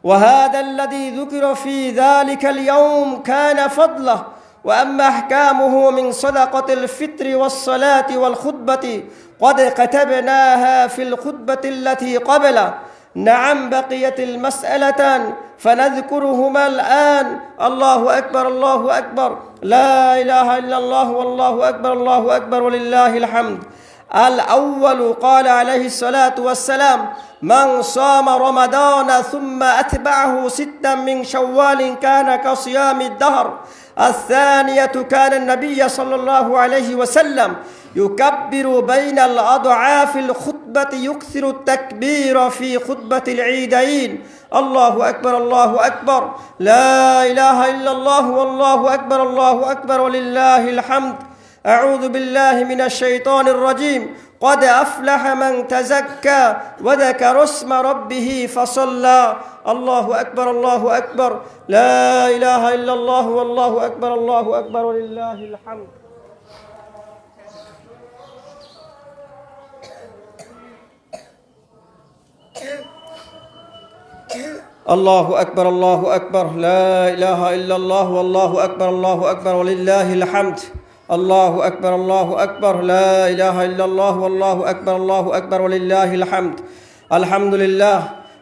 وهذا الذي ذكر في ذلك اليوم كان فضله. وأما أحكامه من صدقة الفطر والصلاة والخطبة قد كتبناها في الخطبة التي قبل. نعم بقيت المسألتان فنذكرهما الآن. الله أكبر الله أكبر لا إله إلا الله والله أكبر الله أكبر ولله الحمد. الأول قال عليه الصلاة والسلام من صام رمضان ثم أتبعه ستا من شوال كان كصيام الدهر. الثانية كان النبي صلى الله عليه وسلم يكبر بين الأضعاف الخطبة يكثر التكبير في خطبة العيدين. الله أكبر الله أكبر لا إله إلا الله والله أكبر الله أكبر ولله الحمد. أعوذ بالله من الشيطان الرجيم. قد أفلح من تزكى وذكر اسم ربه فصلى. الله أكبر الله أكبر لا إله إلا الله والله أكبر الله أكبر ولله الحمد. الله أكبر الله أكبر لا إله إلا الله والله أكبر الله أكبر ولله الحمد. الله أكبر الله أكبر لا إله إلا الله والله أكبر الله أكبر ولله الحمد. الحمد لله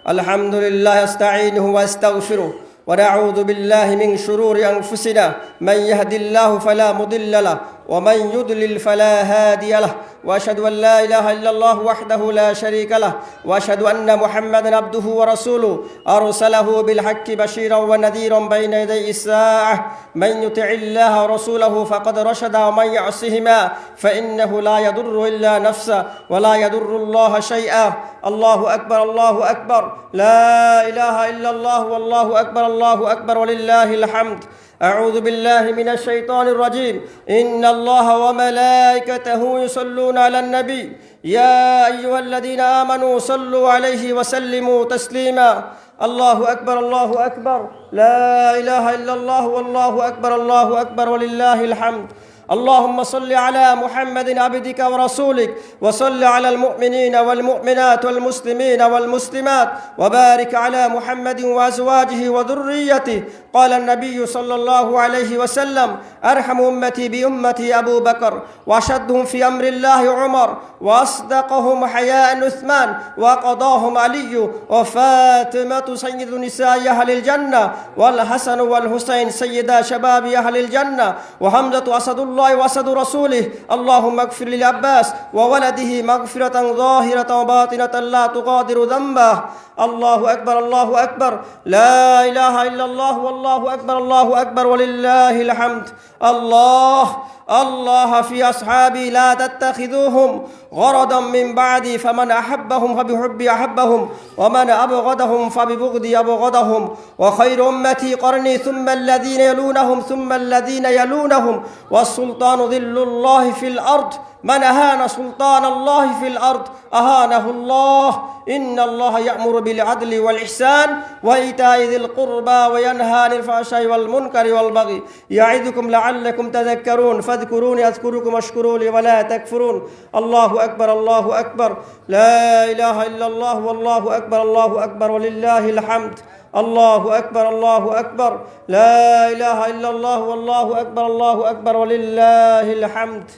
الحمد لله أستعينه وأستغفره ونعوذ بالله من شرور أنفسنا من يهد الله فلا مضل له ومن يضلل فلا هادي له وأشهد أن لا إله إلا الله وحده لا شريك له وأشهد أن محمدًا عبده ورسوله أرسله بالحق بشيرا ونذيرا بين يدي الساعة من يطع الله ورسوله فقد رشد ومن يعصهما فإنه لا يضر إلا نفسه ولا يضر الله شيئا الله أكبر الله أكبر لا إله إلا الله والله أكبر ولله الحمد أعوذ بالله من الشيطان الرجيم إن الله وملائكته يصلون على النبي يا أيها الذين آمنوا صلوا عليه وسلموا تسليما الله أكبر لا إله إلا الله والله أكبر ولله الحمد اللهم صل على محمد عبدك ورسولك وصل على المؤمنين والمؤمنات والمسلمين والمسلمات وبارك على محمد وأزواجه وذريته قال النبي صلى الله عليه وسلم أرحم أمتي بأمتي أبو بكر وأشدهم في أمر الله عمر وأصدقهم حياء عثمان وقضاهم علي وفاطمة سيد نساء أهل الجنة والحسن والحسين سيدا شباب أهل الجنة وحمزة أسد الله وأسد رسوله اللهم اغفر للعباس وولده مغفرة ظاهرة وباطنة لا تغادر ذنبه الله أكبر لا إله إلا الله والله أكبر ولله الحمد الله في أصحابي لا تتخذوهم غرضا من بعدي فمن أحبهم فبحبي أحبهم ومن أبغضهم فببغضي أبغضهم وخير أمتي قرني ثم الذين يلونهم ثم الذين يلونهم والسلطان ظل الله في الأرض من أهان سلطان الله في الأرض أهانه الله إن الله يأمر بالعدل والإحسان وإيتاء ذي القربى وينهى عن الفحشاء والمنكر والبغي يعظكم لعلكم تذكرون فاذكروني أذكركم واشكروا لي ولا تكفرون الله أكبر لا إله إلا الله والله أكبر ولله الحمد الله أكبر لا إله إلا الله والله أكبر ولله الحمد